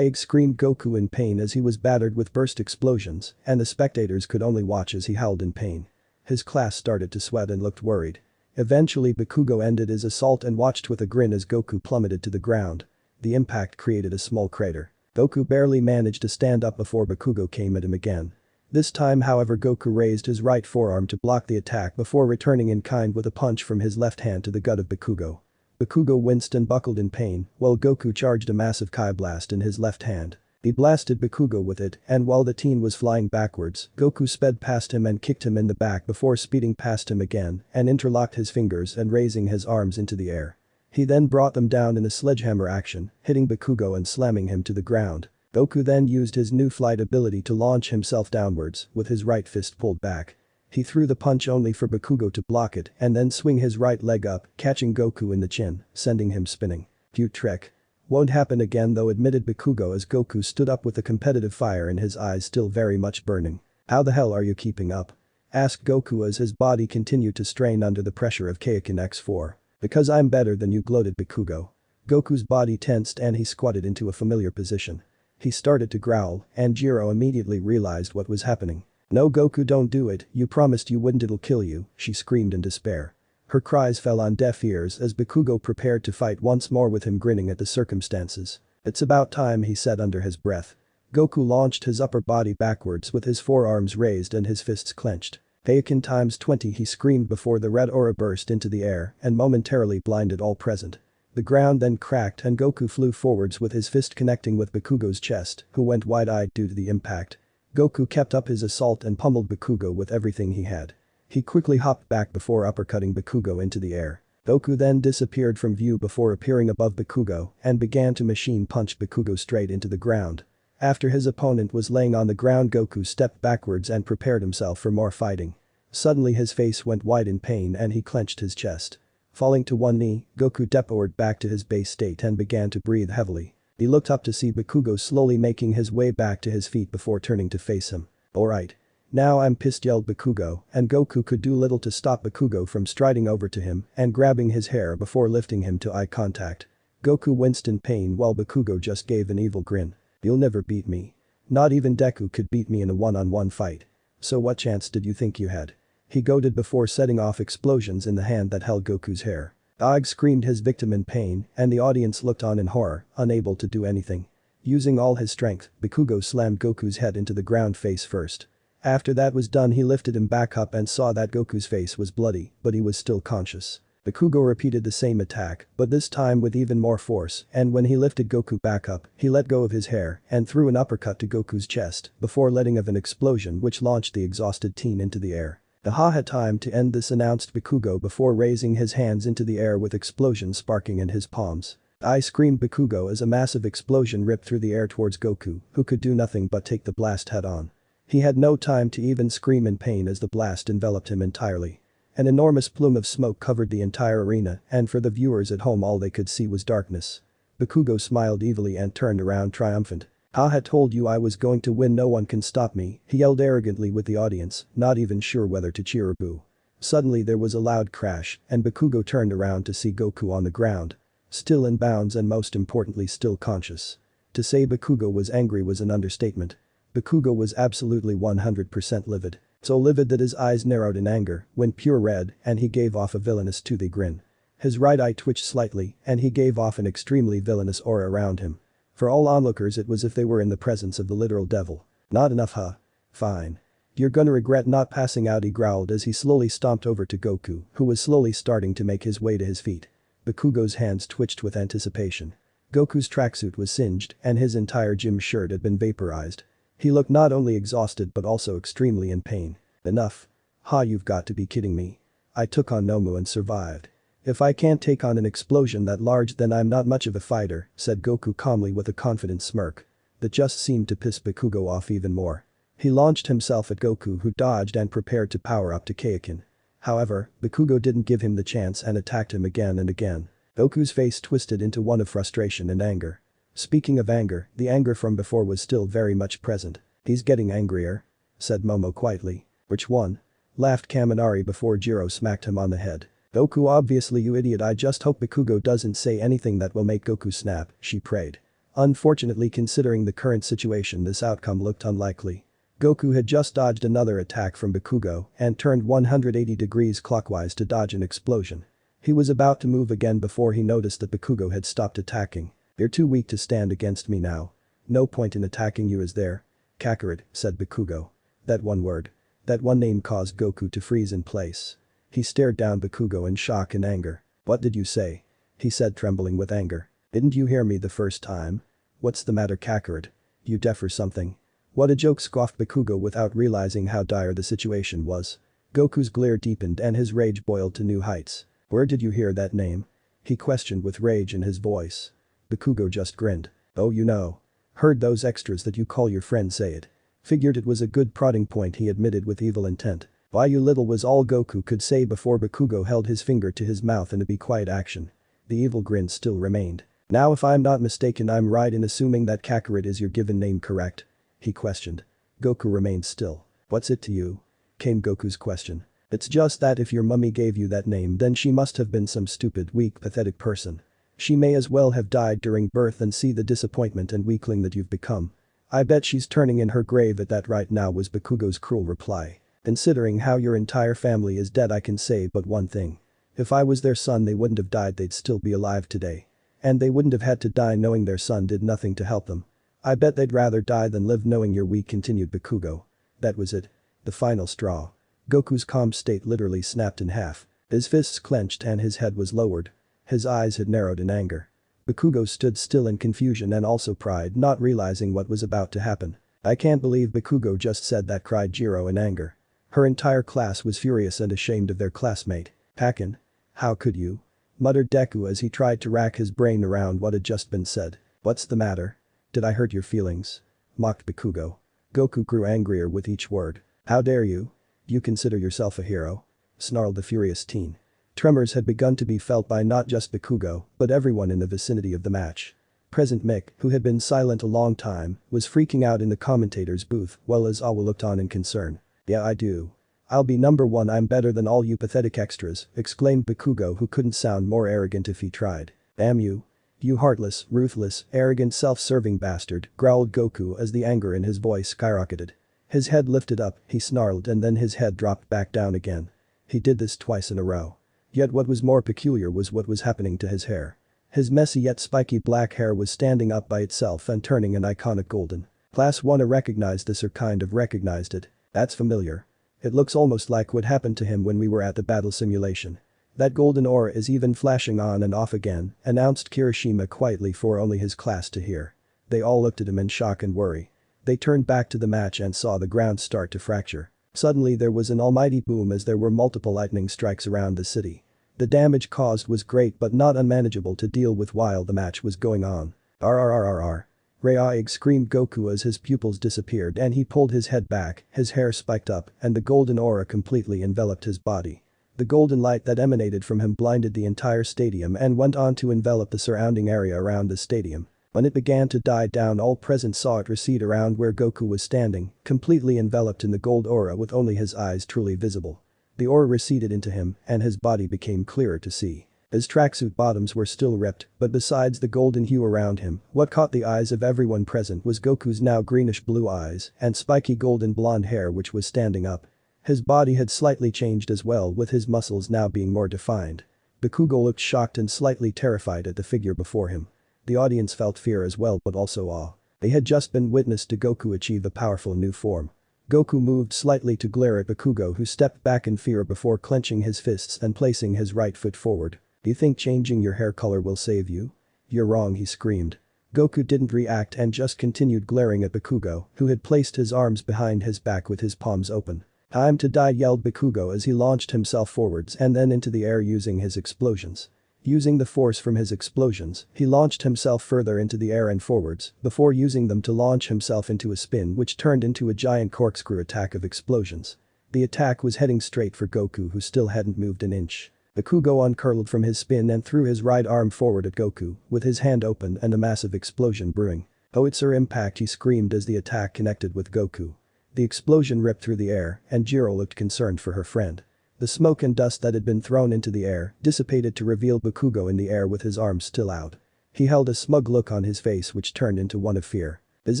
Screamed Goku in pain as he was battered with burst explosions and the spectators could only watch as he howled in pain. His class started to sweat and looked worried. Eventually Bakugo ended his assault and watched with a grin as Goku plummeted to the ground. The impact created a small crater. Goku barely managed to stand up before Bakugo came at him again. This time however Goku raised his right forearm to block the attack before returning in kind with a punch from his left hand to the gut of Bakugo. Bakugo winced and buckled in pain while Goku charged a massive Kai blast in his left hand. He blasted Bakugo with it and while the teen was flying backwards, Goku sped past him and kicked him in the back before speeding past him again and interlocked his fingers and raising his arms into the air. He then brought them down in a sledgehammer action, hitting Bakugo and slamming him to the ground. Goku then used his new flight ability to launch himself downwards with his right fist pulled back. He threw the punch only for Bakugo to block it and then swing his right leg up, catching Goku in the chin, sending him spinning. Cute trick. Won't happen again though, admitted Bakugo as Goku stood up with the competitive fire in his eyes still very much burning. How the hell are you keeping up? Asked Goku as his body continued to strain under the pressure of Kaioken X4. Because I'm better than you, gloated Bakugo. Goku's body tensed and he squatted into a familiar position. He started to growl and Jiro immediately realized what was happening. No Goku, don't do it, you promised you wouldn't, it'll kill you, she screamed in despair. Her cries fell on deaf ears as Bakugo prepared to fight once more with him grinning at the circumstances. It's about time, he said under his breath. Goku launched his upper body backwards with his forearms raised and his fists clenched. Kaioken times 20, he screamed before the red aura burst into the air and momentarily blinded all present. The ground then cracked and Goku flew forwards with his fist connecting with Bakugo's chest, who went wide-eyed due to the impact. Goku kept up his assault and pummeled Bakugo with everything he had. He quickly hopped back before uppercutting Bakugo into the air. Goku then disappeared from view before appearing above Bakugo and began to machine punch Bakugo straight into the ground. After his opponent was laying on the ground, Goku stepped backwards and prepared himself for more fighting. Suddenly his face went white in pain and he clenched his chest. Falling to one knee, Goku deplored back to his base state and began to breathe heavily. He looked up to see Bakugo slowly making his way back to his feet before turning to face him. Alright. Now I'm pissed, yelled Bakugo, and Goku could do little to stop Bakugo from striding over to him and grabbing his hair before lifting him to eye contact. Goku winced in pain while Bakugo just gave an evil grin. You'll never beat me. Not even Deku could beat me in a one-on-one fight. So what chance did you think you had? He goaded before setting off explosions in the hand that held Goku's hair. Ag screamed his victim in pain and the audience looked on in horror, unable to do anything. Using all his strength, Bakugo slammed Goku's head into the ground face first. After that was done, he lifted him back up and saw that Goku's face was bloody, but he was still conscious. Bakugo repeated the same attack, but this time with even more force, and when he lifted Goku back up, he let go of his hair and threw an uppercut to Goku's chest before letting of an explosion which launched the exhausted teen into the air. "Ha had time to end this," announced Bakugo before raising his hands into the air with explosions sparking in his palms. "I," screamed Bakugo as a massive explosion ripped through the air towards Goku, who could do nothing but take the blast head on. He had no time to even scream in pain as the blast enveloped him entirely. An enormous plume of smoke covered the entire arena and for the viewers at home all they could see was darkness. Bakugo smiled evilly and turned around triumphant. "I had told you I was going to win, no one can stop me," he yelled arrogantly with the audience, not even sure whether to cheer or boo. Suddenly there was a loud crash and Bakugo turned around to see Goku on the ground. Still in bounds and most importantly still conscious. To say Bakugo was angry was an understatement. Bakugo was absolutely 100% livid. So livid that his eyes narrowed in anger, went pure red, and he gave off a villainous toothy grin. His right eye twitched slightly, and he gave off an extremely villainous aura around him. For all onlookers it was as if they were in the presence of the literal devil. "Not enough, huh? Fine. You're gonna regret not passing out," he growled as he slowly stomped over to Goku, who was slowly starting to make his way to his feet. Bakugo's hands twitched with anticipation. Goku's tracksuit was singed and his entire gym shirt had been vaporized. He looked not only exhausted but also extremely in pain. "Enough. Ha, you've got to be kidding me. I took on Nomu and survived. If I can't take on an explosion that large then I'm not much of a fighter," said Goku calmly with a confident smirk. That just seemed to piss Bakugo off even more. He launched himself at Goku, who dodged and prepared to power up to Kaioken. However, Bakugo didn't give him the chance and attacked him again and again. Goku's face twisted into one of frustration and anger. Speaking of anger, the anger from before was still very much present. "He's getting angrier," said Momo quietly. "Which one?" laughed Kaminari before Jiro smacked him on the head. "Goku, obviously, you idiot. I just hope Bakugo doesn't say anything that will make Goku snap," she prayed. Unfortunately, considering the current situation, this outcome looked unlikely. Goku had just dodged another attack from Bakugo and turned 180 degrees clockwise to dodge an explosion. He was about to move again before he noticed that Bakugo had stopped attacking. "You're too weak to stand against me now. No point in attacking you, is there?" "Kakarot," said Bakugo. That one word. That one name caused Goku to freeze in place. He stared down Bakugo in shock and anger. "What did you say?" he said, trembling with anger. "Didn't you hear me the first time? What's the matter, Kakarot? You deaf or something?" "What a joke," scoffed Bakugo without realizing how dire the situation was. Goku's glare deepened and his rage boiled to new heights. "Where did you hear that name?" he questioned with rage in his voice. Bakugo just grinned. "Oh, you know. Heard those extras that you call your friend say it." Figured it was a good prodding point, he admitted with evil intent. "Why, you little," was all Goku could say before Bakugo held his finger to his mouth in a be quiet action. The evil grin still remained. "Now if I'm not mistaken, I'm right in assuming that Kakarot is your given name, correct?" he questioned. Goku remained still. "What's it to you?" came Goku's question. "It's just that if your mummy gave you that name, then she must have been some stupid, weak, pathetic person. She may as well have died during birth, and see the disappointment and weakling that you've become. I bet she's turning in her grave at that right now," was Bakugo's cruel reply. "Considering how your entire family is dead, I can say but one thing. If I was their son, they wouldn't have died, they'd still be alive today. And they wouldn't have had to die knowing their son did nothing to help them. I bet they'd rather die than live knowing you're weak," continued Bakugo. That was it. The final straw. Goku's calm state literally snapped in half. His fists clenched and his head was lowered. His eyes had narrowed in anger. Bakugo stood still in confusion and also pride, not realizing what was about to happen. "I can't believe Bakugo just said that," cried Jiro in anger. Her entire class was furious and ashamed of their classmate. "Pakin? How could you?" muttered Deku as he tried to rack his brain around what had just been said. "What's the matter? Did I hurt your feelings?" mocked Bakugo. Goku grew angrier with each word. "How dare you? You consider yourself a hero?" snarled the furious teen. Tremors had begun to be felt by not just Bakugo, but everyone in the vicinity of the match. Present Mick, who had been silent a long time, was freaking out in the commentator's booth while Izawa looked on in concern. "Yeah, I do. I'll be number one, I'm better than all you pathetic extras," exclaimed Bakugo, who couldn't sound more arrogant if he tried. "Damn you. You heartless, ruthless, arrogant, self-serving bastard," growled Goku as the anger in his voice skyrocketed. His head lifted up, he snarled, and then his head dropped back down again. He did this twice in a row. Yet what was more peculiar was what was happening to his hair. His messy yet spiky black hair was standing up by itself and turning an iconic golden. Class 1 recognized this, or kind of recognized it. "That's familiar. It looks almost like what happened to him when we were at the battle simulation. That golden aura is even flashing on and off again," announced Kirishima quietly for only his class to hear. They all looked at him in shock and worry. They turned back to the match and saw the ground start to fracture. Suddenly there was an almighty boom as there were multiple lightning strikes around the city. The damage caused was great but not unmanageable to deal with while the match was going on. "RRRRR. Rai!" screamed Goku as his pupils disappeared and he pulled his head back, his hair spiked up, and the golden aura completely enveloped his body. The golden light that emanated from him blinded the entire stadium and went on to envelop the surrounding area around the stadium. When it began to die down, all present saw it recede around where Goku was standing, completely enveloped in the gold aura with only his eyes truly visible. The aura receded into him and his body became clearer to see. His tracksuit bottoms were still ripped, but besides the golden hue around him, what caught the eyes of everyone present was Goku's now greenish-blue eyes and spiky golden blonde hair which was standing up. His body had slightly changed as well, with his muscles now being more defined. Bakugo looked shocked and slightly terrified at the figure before him. The audience felt fear as well, but also awe. They had just been witness to Goku achieve a powerful new form. Goku moved slightly to glare at Bakugo, who stepped back in fear before clenching his fists and placing his right foot forward. "Do you think changing your hair color will save you?" "You're wrong," he screamed. Goku didn't react and just continued glaring at Bakugo, who had placed his arms behind his back with his palms open. "Time to die," yelled Bakugo as he launched himself forwards and then into the air using his explosions. Using the force from his explosions, he launched himself further into the air and forwards, before using them to launch himself into a spin which turned into a giant corkscrew attack of explosions. The attack was heading straight for Goku, who still hadn't moved an inch. Bakugo uncurled from his spin and threw his right arm forward at Goku, with his hand open and a massive explosion brewing. "Oh, it's her impact," he screamed as the attack connected with Goku. The explosion ripped through the air and Jiro looked concerned for her friend. The smoke and dust that had been thrown into the air dissipated to reveal Bakugo in the air with his arms still out. He held a smug look on his face which turned into one of fear. His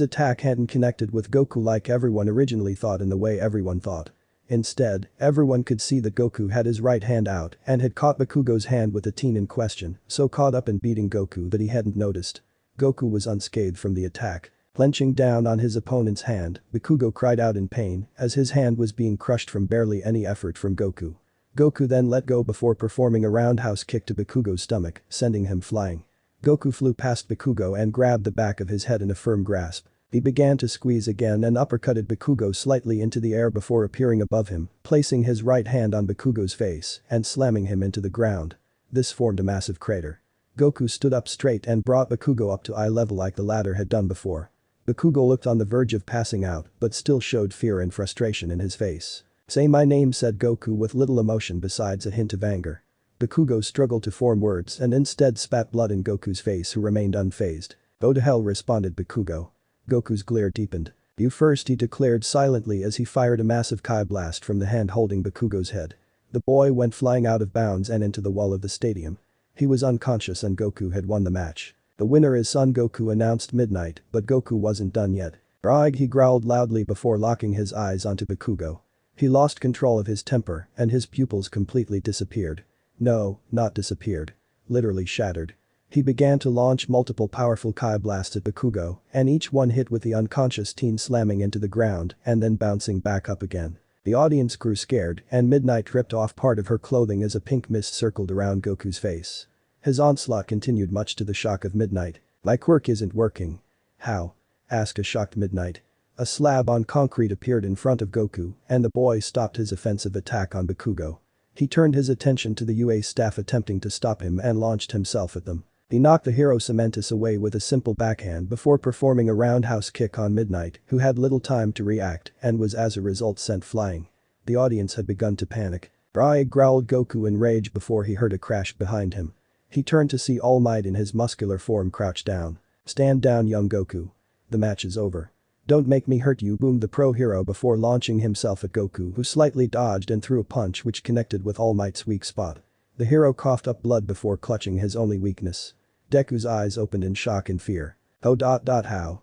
attack hadn't connected with Goku like everyone originally thought in the way everyone thought. Instead, everyone could see that Goku had his right hand out and had caught Bakugo's hand with the teen in question, so caught up in beating Goku that he hadn't noticed. Goku was unscathed from the attack. Clenching down on his opponent's hand, Bakugo cried out in pain as his hand was being crushed from barely any effort from Goku. Goku then let go before performing a roundhouse kick to Bakugo's stomach, sending him flying. Goku flew past Bakugo and grabbed the back of his head in a firm grasp. He began to squeeze again and uppercutted Bakugo slightly into the air before appearing above him, placing his right hand on Bakugo's face and slamming him into the ground. This formed a massive crater. Goku stood up straight and brought Bakugo up to eye level like the latter had done before. Bakugo looked on the verge of passing out but still showed fear and frustration in his face. "Say my name," said Goku with little emotion besides a hint of anger. Bakugo struggled to form words and instead spat blood in Goku's face, who remained unfazed. "Go to hell," responded Bakugo. Goku's glare deepened. "You first," he declared silently as he fired a massive Kai blast from the hand holding Bakugo's head. The boy went flying out of bounds and into the wall of the stadium. He was unconscious and Goku had won the match. "The winner is Son Goku," announced Midnight, but Goku wasn't done yet. "Rag," he growled loudly before locking his eyes onto Bakugo. He lost control of his temper and his pupils completely disappeared. No, not disappeared. Literally shattered. He began to launch multiple powerful Kai blasts at Bakugo, and each one hit with the unconscious teen slamming into the ground and then bouncing back up again. The audience grew scared and Midnight ripped off part of her clothing as a pink mist circled around Goku's face. His onslaught continued much to the shock of Midnight. "My quirk isn't working." "How?" asked a shocked Midnight. A slab on concrete appeared in front of Goku and the boy stopped his offensive attack on Bakugo. He turned his attention to the UA staff attempting to stop him and launched himself at them. He knocked the hero Cementus away with a simple backhand before performing a roundhouse kick on Midnight, who had little time to react and was as a result sent flying. The audience had begun to panic. "Rag," growled Goku in rage before he heard a crash behind him. He turned to see All Might in his muscular form crouch down. "Stand down, young Goku. The match is over." "Don't make me hurt you," boomed the pro hero before launching himself at Goku, who slightly dodged and threw a punch which connected with All Might's weak spot. The hero coughed up blood before clutching his only weakness. Deku's eyes opened in shock and fear. How?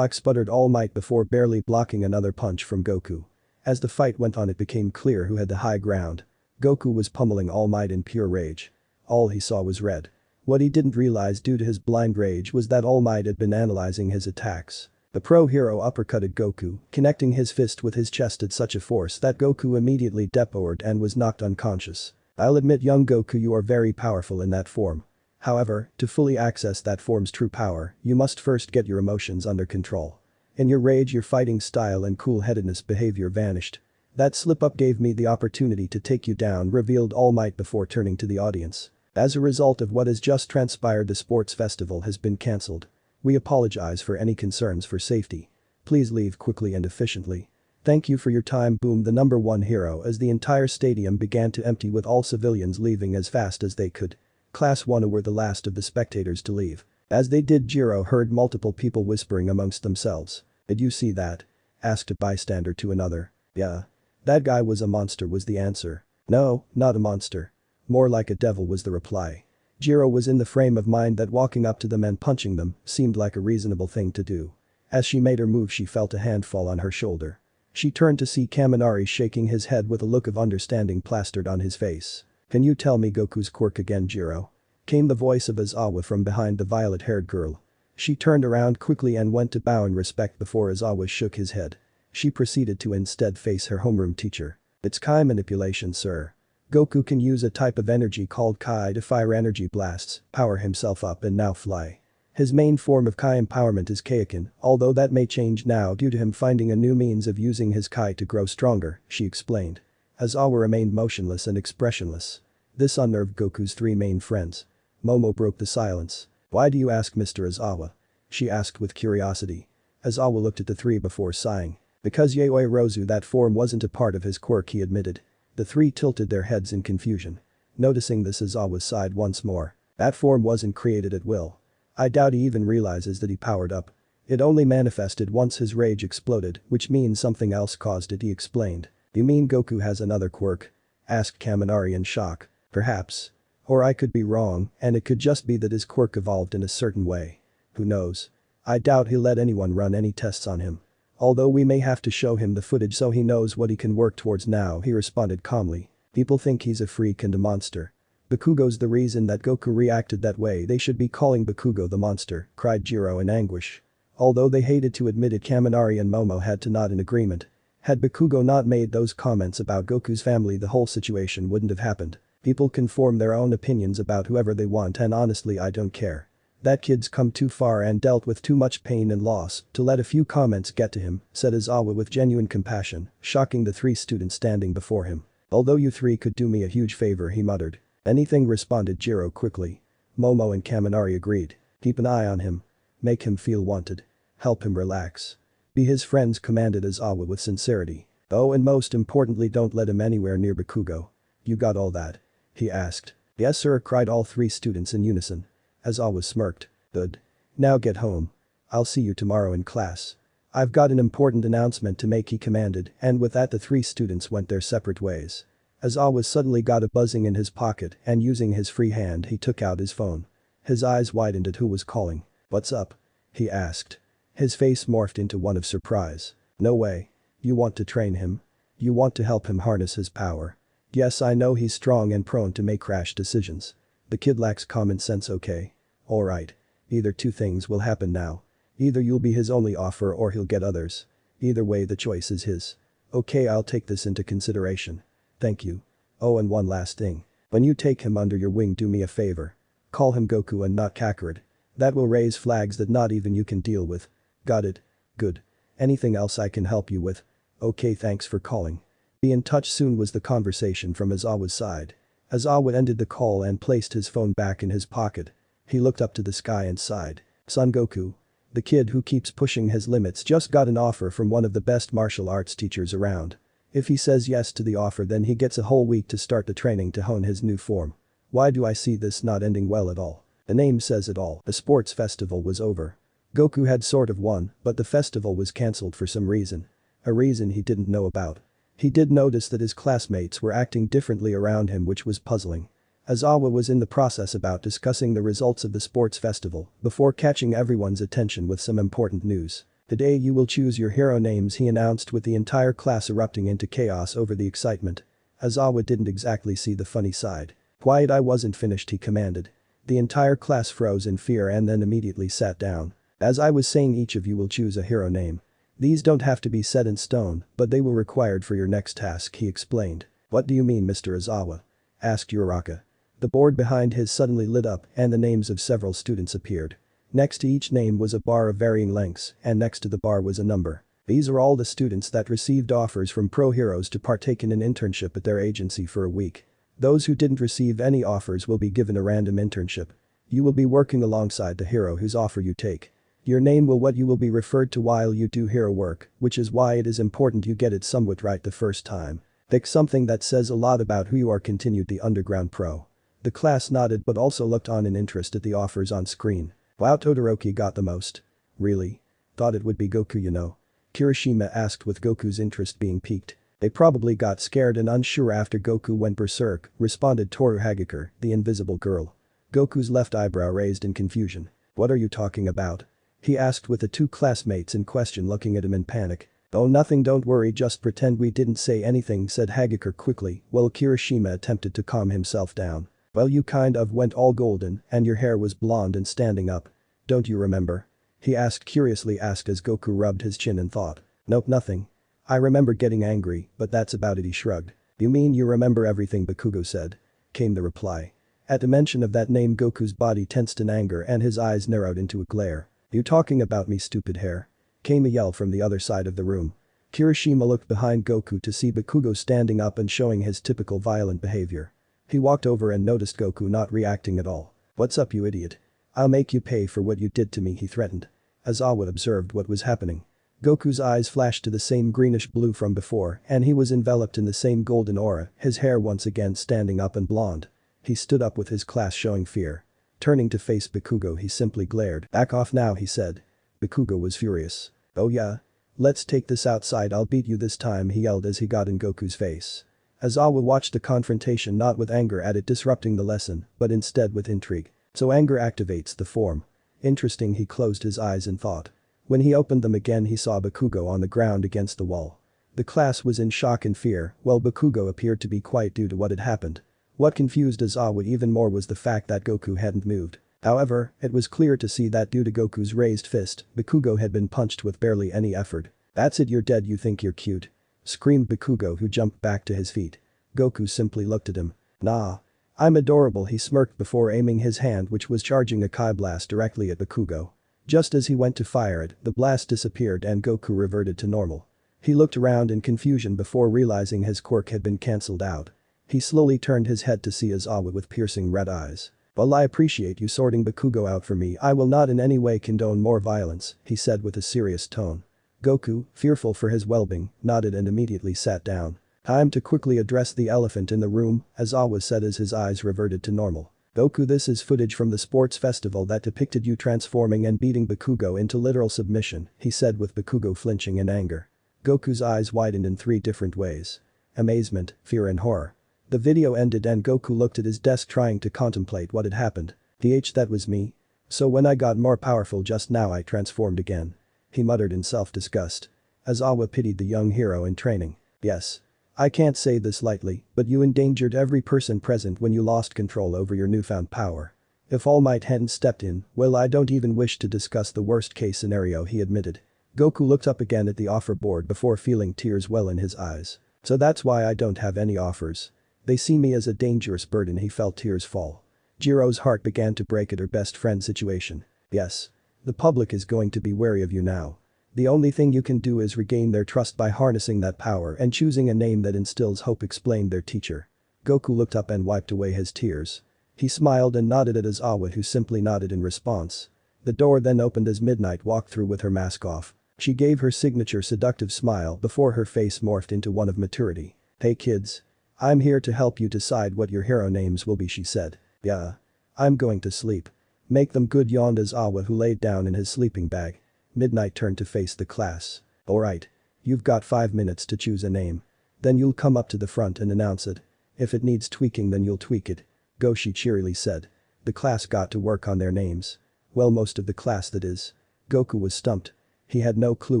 Sputtered All Might before barely blocking another punch from Goku. As the fight went on, it became clear who had the high ground. Goku was pummeling All Might in pure rage. All he saw was red. What he didn't realize due to his blind rage was that All Might had been analyzing his attacks. The pro hero uppercutted Goku, connecting his fist with his chest at such a force that Goku immediately depowered and was knocked unconscious. "I'll admit, young Goku, you are very powerful in that form. However, to fully access that form's true power, you must first get your emotions under control. In your rage, your fighting style and cool-headedness behavior vanished. That slip-up gave me the opportunity to take you down," revealed All Might before turning to the audience. "As a result of what has just transpired, the sports festival has been cancelled. We apologize for any concerns for safety. Please leave quickly and efficiently. Thank you for your time," boomed the number one hero as the entire stadium began to empty with all civilians leaving as fast as they could. Class 1 were the last of the spectators to leave. As they did, Jiro heard multiple people whispering amongst themselves. "Did you see that?" asked a bystander to another. "Yeah. That guy was a monster," was the answer. "No, not a monster. More like a devil," was the reply. Jiro was in the frame of mind that walking up to them and punching them seemed like a reasonable thing to do. As she made her move, she felt a hand fall on her shoulder. She turned to see Kaminari shaking his head with a look of understanding plastered on his face. "Can you tell me Goku's quirk again, Jiro?" came the voice of Aizawa from behind the violet-haired girl. She turned around quickly and went to bow in respect before Aizawa shook his head. She proceeded to instead face her homeroom teacher. "It's Kai manipulation, sir. Goku can use a type of energy called Kai to fire energy blasts, power himself up and now fly. His main form of Kai empowerment is Kaioken, although that may change now due to him finding a new means of using his Kai to grow stronger," she explained. Aizawa remained motionless and expressionless. This unnerved Goku's three main friends. Momo broke the silence. "Why do you ask, Mr. Aizawa?" she asked with curiosity. Aizawa looked at the three before sighing. "Because Yayoi Rozu, that form wasn't a part of his quirk," he admitted. The three tilted their heads in confusion. Noticing this, Aizawa sighed once more. "That form wasn't created at will. I doubt he even realizes that he powered up. It only manifested once his rage exploded, which means something else caused it," he explained. "You mean Goku has another quirk?" asked Kaminari in shock. "Perhaps. Or I could be wrong, and it could just be that his quirk evolved in a certain way. Who knows? I doubt he'll let anyone run any tests on him. Although we may have to show him the footage so he knows what he can work towards now, he responded calmly. People think he's a freak and a monster. Bakugo's the reason that Goku reacted that way. They should be calling Bakugo the monster, cried Jiro in anguish. Although they hated to admit it, Kaminari and Momo had to nod in agreement. Had Bakugo not made those comments about Goku's family, the whole situation wouldn't have happened. People can form their own opinions about whoever they want, and honestly I don't care. That kid's come too far and dealt with too much pain and loss to let a few comments get to him, said Aizawa with genuine compassion, shocking the three students standing before him. Although you three could do me a huge favor, he muttered. Anything, responded Jiro quickly. Momo and Kaminari agreed. Keep an eye on him. Make him feel wanted. Help him relax. Be his friends, commanded Aizawa with sincerity. Oh, and most importantly, don't let him anywhere near Bakugo. You got all that? He asked. Yes sir, cried all three students in unison. Aizawa smirked. Good. Now get home. I'll see you tomorrow in class. I've got an important announcement to make, he commanded, and with that the three students went their separate ways. Aizawa suddenly got a buzzing in his pocket and using his free hand he took out his phone. His eyes widened at who was calling. What's up? He asked. His face morphed into one of surprise. No way. You want to train him? You want to help him harness his power? Yes, I know he's strong and prone to make rash decisions. The kid lacks common sense, okay? Alright. Either two things will happen now. Either you'll be his only offer or he'll get others. Either way the choice is his. Okay, I'll take this into consideration. Thank you. Oh, and one last thing. When you take him under your wing, do me a favor. Call him Goku and not Kakarot. That will raise flags that not even you can deal with. Got it? Good. Anything else I can help you with? Okay, thanks for calling. Be in touch soon, was the conversation from Aizawa's side. Aizawa ended the call and placed his phone back in his pocket. He looked up to the sky and sighed. Son Goku. The kid who keeps pushing his limits just got an offer from one of the best martial arts teachers around. If he says yes to the offer, then he gets a whole week to start the training to hone his new form. Why do I see this not ending well at all? The name says it all. The sports festival was over. Goku had sort of won, but the festival was cancelled for some reason. A reason he didn't know about. He did notice that his classmates were acting differently around him, which was puzzling. Aizawa was in the process about discussing the results of the sports festival before catching everyone's attention with some important news. Today you will choose your hero names, he announced, with the entire class erupting into chaos over the excitement. Aizawa didn't exactly see the funny side. Quiet, I wasn't finished, he commanded. The entire class froze in fear and then immediately sat down. As I was saying, each of you will choose a hero name. These don't have to be set in stone, but they will be required for your next task, he explained. What do you mean, Mr. Aizawa? Asked Uraraka. The board behind his suddenly lit up and the names of several students appeared. Next to each name was a bar of varying lengths and next to the bar was a number. These are all the students that received offers from pro heroes to partake in an internship at their agency for a week. Those who didn't receive any offers will be given a random internship. You will be working alongside the hero whose offer you take. Your name will what you will be referred to while you do hero work, which is why it is important you get it somewhat right the first time. Pick something that says a lot about who you are, continued the underground pro. The class nodded but also looked on in interest at the offers on screen. Wow, Todoroki got the most. Really? Thought it would be Goku, you know. Kirishima asked, with Goku's interest being piqued. They probably got scared and unsure after Goku went berserk, responded Toru Hagakure, the invisible girl. Goku's left eyebrow raised in confusion. What are you talking about? He asked, with the two classmates in question looking at him in panic. Oh, nothing, don't worry, just pretend we didn't say anything, said Hagakure quickly, while Kirishima attempted to calm himself down. Well, you kind of went all golden and your hair was blonde and standing up. Don't you remember? He asked, curiously asked as Goku rubbed his chin and thought. Nope, nothing. I remember getting angry, but that's about it, he shrugged. You mean you remember everything, Bakugo said. Came the reply. At the mention of that name, Goku's body tensed in anger and his eyes narrowed into a glare. You talking about me, stupid hair? Came a yell from the other side of the room. Kirishima looked behind Goku to see Bakugo standing up and showing his typical violent behavior. He walked over and noticed Goku not reacting at all. What's up, you idiot? I'll make you pay for what you did to me, he threatened. Aizawa observed what was happening. Goku's eyes flashed to the same greenish blue from before and he was enveloped in the same golden aura, his hair once again standing up and blonde. He stood up with his class showing fear. Turning to face Bakugo, he simply glared. Back off now, he said. Bakugo was furious. Oh yeah? Let's take this outside, I'll beat you this time, he yelled as he got in Goku's face. Aizawa watched the confrontation not with anger at it disrupting the lesson, but instead with intrigue. So anger activates the form. Interesting, he closed his eyes in thought. When he opened them again he saw Bakugo on the ground against the wall. The class was in shock and fear, while Bakugo appeared to be quiet due to what had happened. What confused Aizawa even more was the fact that Goku hadn't moved. However, it was clear to see that due to Goku's raised fist, Bakugo had been punched with barely any effort. "That's it, you're dead, you think you're cute?" screamed Bakugo, who jumped back to his feet. Goku simply looked at him. "Nah. I'm adorable," he smirked before aiming his hand, which was charging a Kai blast directly at Bakugo. Just as he went to fire it, the blast disappeared and Goku reverted to normal. He looked around in confusion before realizing his quirk had been cancelled out. He slowly turned his head to see Aizawa with piercing red eyes. "Well, I appreciate you sorting Bakugo out for me. I will not in any way condone more violence," he said with a serious tone. Goku, fearful for his well-being, nodded and immediately sat down. "Time to quickly address the elephant in the room," Aizawa said as his eyes reverted to normal. "Goku, this is footage from the sports festival that depicted you transforming and beating Bakugo into literal submission," he said with Bakugo flinching in anger. Goku's eyes widened in 3 different ways. Amazement, fear and horror. The video ended and Goku looked at his desk trying to contemplate what had happened. That was me? So when I got more powerful just now I transformed again," he muttered in self-disgust. Aizawa pitied the young hero in training. "Yes. I can't say this lightly, but you endangered every person present when you lost control over your newfound power. If All Might hadn't stepped in, well, I don't even wish to discuss the worst case scenario," he admitted. Goku looked up again at the offer board before feeling tears well in his eyes. "So that's why I don't have any offers. They see me as a dangerous burden." He felt tears fall. Jiro's heart began to break at her best friend's situation. "Yes. The public is going to be wary of you now. The only thing you can do is regain their trust by harnessing that power and choosing a name that instills hope," explained their teacher. Goku looked up and wiped away his tears. He smiled and nodded at Aizawa, who simply nodded in response. The door then opened as Midnight walked through with her mask off. She gave her signature seductive smile before her face morphed into one of maturity. "Hey kids. I'm here to help you decide what your hero names will be," she said. "Yeah. I'm going to sleep. Make them good," yawned Aizawa, who laid down in his sleeping bag. Midnight turned to face the class. "Alright. You've got 5 minutes to choose a name. Then you'll come up to the front and announce it. If it needs tweaking then you'll tweak it. Go," she cheerily said. The class got to work on their names. Well, most of the class, that is. Goku was stumped. He had no clue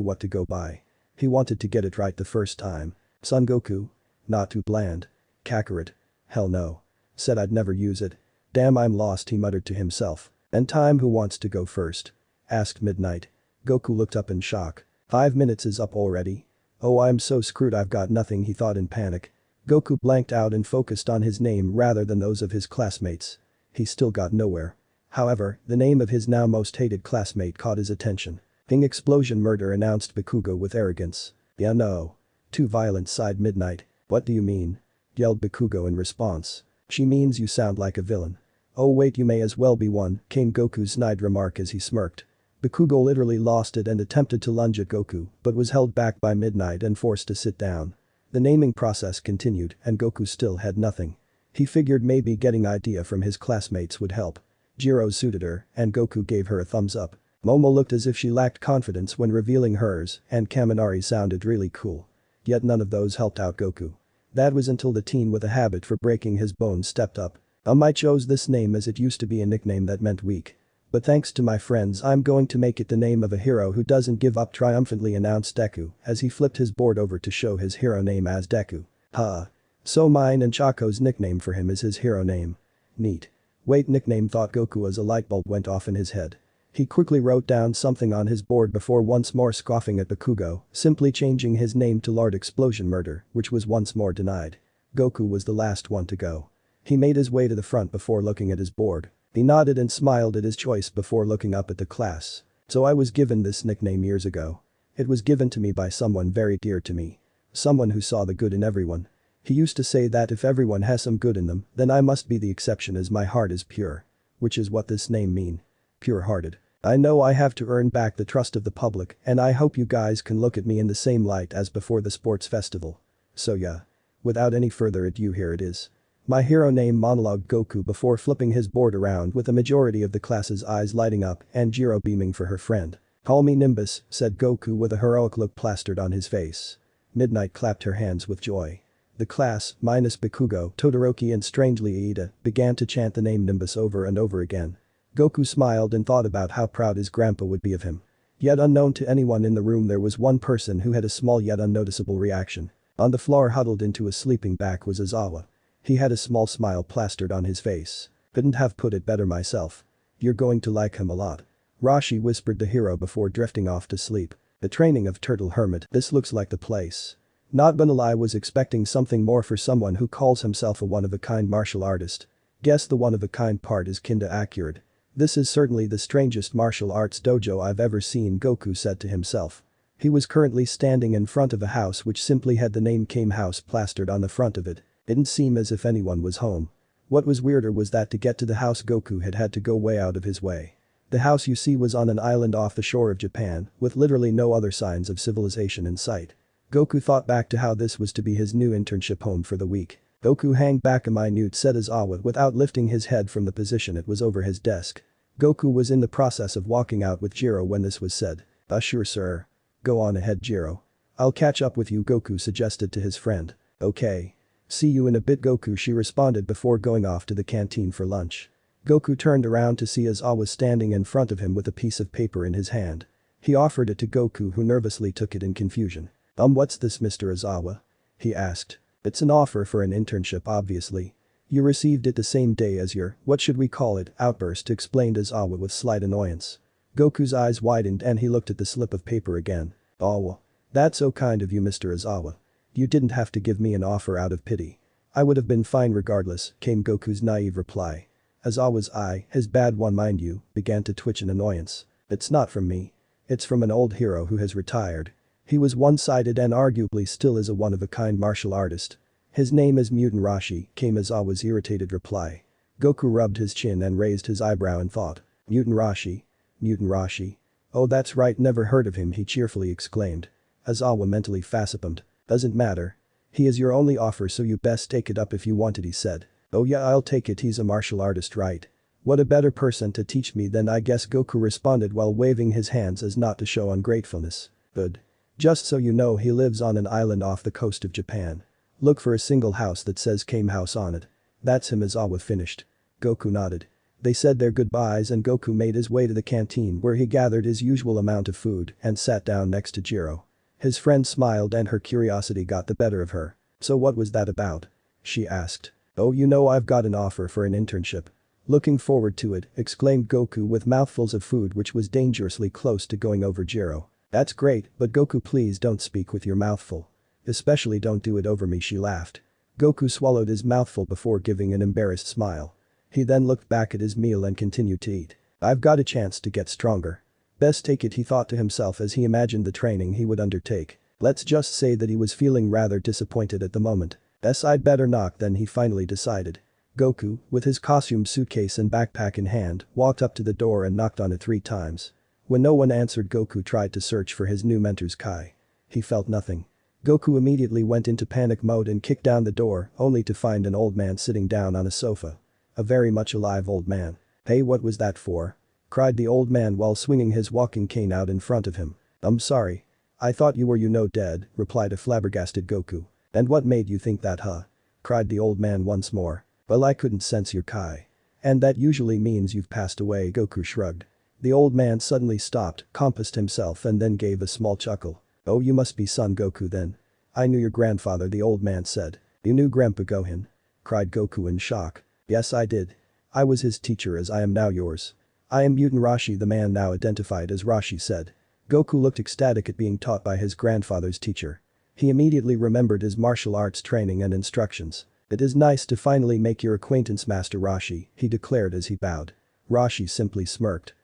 what to go by. He wanted to get it right the first time. Son Goku? Not too bland. Kakarot? Hell no. Said I'd never use it. Damn, I'm lost, he muttered to himself. "And time, who wants to go first?" asked Midnight. Goku looked up in shock. 5 minutes is up already? Oh, I'm so screwed, I've got nothing, he thought in panic. Goku blanked out and focused on his name rather than those of his classmates. He still got nowhere. However, the name of his now most hated classmate caught his attention. "Ping Explosion Murder," announced Bakugo with arrogance. "Yeah, no. Too violent," sighed Midnight. "What do you mean?" yelled Bakugo in response. "She means you sound like a villain." "Oh wait, you may as well be one," came Goku's snide remark as he smirked. Bakugo literally lost it and attempted to lunge at Goku, but was held back by Midnight and forced to sit down. The naming process continued and Goku still had nothing. He figured maybe getting idea from his classmates would help. Jiro suited her and Goku gave her a thumbs up. Momo looked as if she lacked confidence when revealing hers and Kaminari sounded really cool. Yet none of those helped out Goku. That was until the teen with a habit for breaking his bones stepped up. I chose this name as it used to be a nickname that meant weak. But thanks to my friends, I'm going to make it the name of a hero who doesn't give up, triumphantly announced Deku as he flipped his board over to show his hero name as Deku. Huh. So mine and Chaco's nickname for him is his hero name. Neat. Wait, nickname, thought Goku as a light bulb went off in his head. He quickly wrote down something on his board before once more scoffing at Bakugo, simply changing his name to Lord Explosion Murder, which was once more denied. Goku was the last one to go. He made his way to the front before looking at his board. He nodded and smiled at his choice before looking up at the class. "So I was given this nickname years ago. It was given to me by someone very dear to me. Someone who saw the good in everyone. He used to say that if everyone has some good in them, then I must be the exception as my heart is pure. Which is what this name mean. Pure-hearted. I know I have to earn back the trust of the public and I hope you guys can look at me in the same light as before the sports festival. So yeah. Without any further ado, here it is. My hero name," monologued Goku before flipping his board around with a majority of the class's eyes lighting up and Jiro beaming for her friend. "Call me Nimbus," said Goku with a heroic look plastered on his face. Midnight clapped her hands with joy. The class, minus Bakugo, Todoroki and strangely Iida, began to chant the name Nimbus over and over again. Goku smiled and thought about how proud his grandpa would be of him. Yet unknown to anyone in the room there was one person who had a small yet unnoticeable reaction. On the floor huddled into a sleeping bag was Aizawa. He had a small smile plastered on his face. Couldn't have put it better myself. You're going to like him a lot. Rashi whispered the hero before drifting off to sleep. The training of Turtle Hermit, this looks like the place. Not gonna lie, was expecting something more for someone who calls himself a one-of-a-kind martial artist. Guess the one-of-a-kind part is kinda accurate. This is certainly the strangest martial arts dojo I've ever seen, Goku said to himself. He was currently standing in front of a house which simply had the name Kame House plastered on the front of it. Didn't seem as if anyone was home. What was weirder was that to get to the house Goku had to go way out of his way. The house you see was on an island off the shore of Japan, with literally no other signs of civilization in sight. Goku thought back to how this was to be his new internship home for the week. Goku hang back a minute, said Aizawa without lifting his head from the position it was over his desk. Goku was in the process of walking out with Jiro when this was said. Sure sir. Go on ahead Jiro. I'll catch up with you, Goku suggested to his friend. Okay. See you in a bit, Goku, she responded before going off to the canteen for lunch. Goku turned around to see Aizawa standing in front of him with a piece of paper in his hand. He offered it to Goku, who nervously took it in confusion. What's this, Mr. Aizawa? He asked. It's an offer for an internship, obviously. You received it the same day as your, what should we call it, outburst, explained Aizawa with slight annoyance. Goku's eyes widened and he looked at the slip of paper again. Oh. That's so kind of you, Mr. Aizawa. You didn't have to give me an offer out of pity. I would have been fine regardless, came Goku's naive reply. Aizawa's eye, his bad one mind you, began to twitch in annoyance. It's not from me. It's from an old hero who has retired. He was one-sided and arguably still is a one-of-a-kind martial artist. His name is Mutant Rashi, came Aizawa's irritated reply. Goku rubbed his chin and raised his eyebrow in thought. Mutant Rashi? Mutant Rashi? Oh, that's right, never heard of him, he cheerfully exclaimed. Aizawa mentally facepalmed. Doesn't matter. He is your only offer, so you best take it up if you want it, he said. Oh yeah, I'll take it, he's a martial artist, right? What a better person to teach me than I guess, Goku responded while waving his hands as not to show ungratefulness. Good. Just so you know, he lives on an island off the coast of Japan. Look for a single house that says Kame House on it. That's him, Aizawa finished. Goku nodded. They said their goodbyes and Goku made his way to the canteen where he gathered his usual amount of food and sat down next to Jiro. His friend smiled and her curiosity got the better of her. So what was that about? She asked. Oh, you know, I've got an offer for an internship. Looking forward to it, exclaimed Goku with mouthfuls of food which was dangerously close to going over Jiro. That's great, but Goku, please don't speak with your mouth full. Especially don't do it over me, she laughed. Goku swallowed his mouthful before giving an embarrassed smile. He then looked back at his meal and continued to eat. I've got a chance to get stronger. Best take it, he thought to himself as he imagined the training he would undertake. Let's just say that he was feeling rather disappointed at the moment. I'd better not, then he finally decided. Goku, with his costume suitcase and backpack in hand, walked up to the door and knocked on it 3 times. When no one answered, Goku tried to search for his new mentor's Kai. He felt nothing. Goku immediately went into panic mode and kicked down the door, only to find an old man sitting down on a sofa. A very much alive old man. Hey, what was that for? Cried the old man while swinging his walking cane out in front of him. I'm sorry. I thought you were dead, replied a flabbergasted Goku. And what made you think that, huh? Cried the old man once more. Well, I couldn't sense your Kai. And that usually means you've passed away, Goku shrugged. The old man suddenly stopped, compassed himself and then gave a small chuckle. Oh, you must be Son Goku then. I knew your grandfather, the old man said. You knew Grandpa Gohan? Cried Goku in shock. Yes, I did. I was his teacher as I am now yours. I am Mutant Rashi, the man now identified as Rashi said. Goku looked ecstatic at being taught by his grandfather's teacher. He immediately remembered his martial arts training and instructions. It is nice to finally make your acquaintance, Master Rashi, he declared as he bowed. Rashi simply smirked.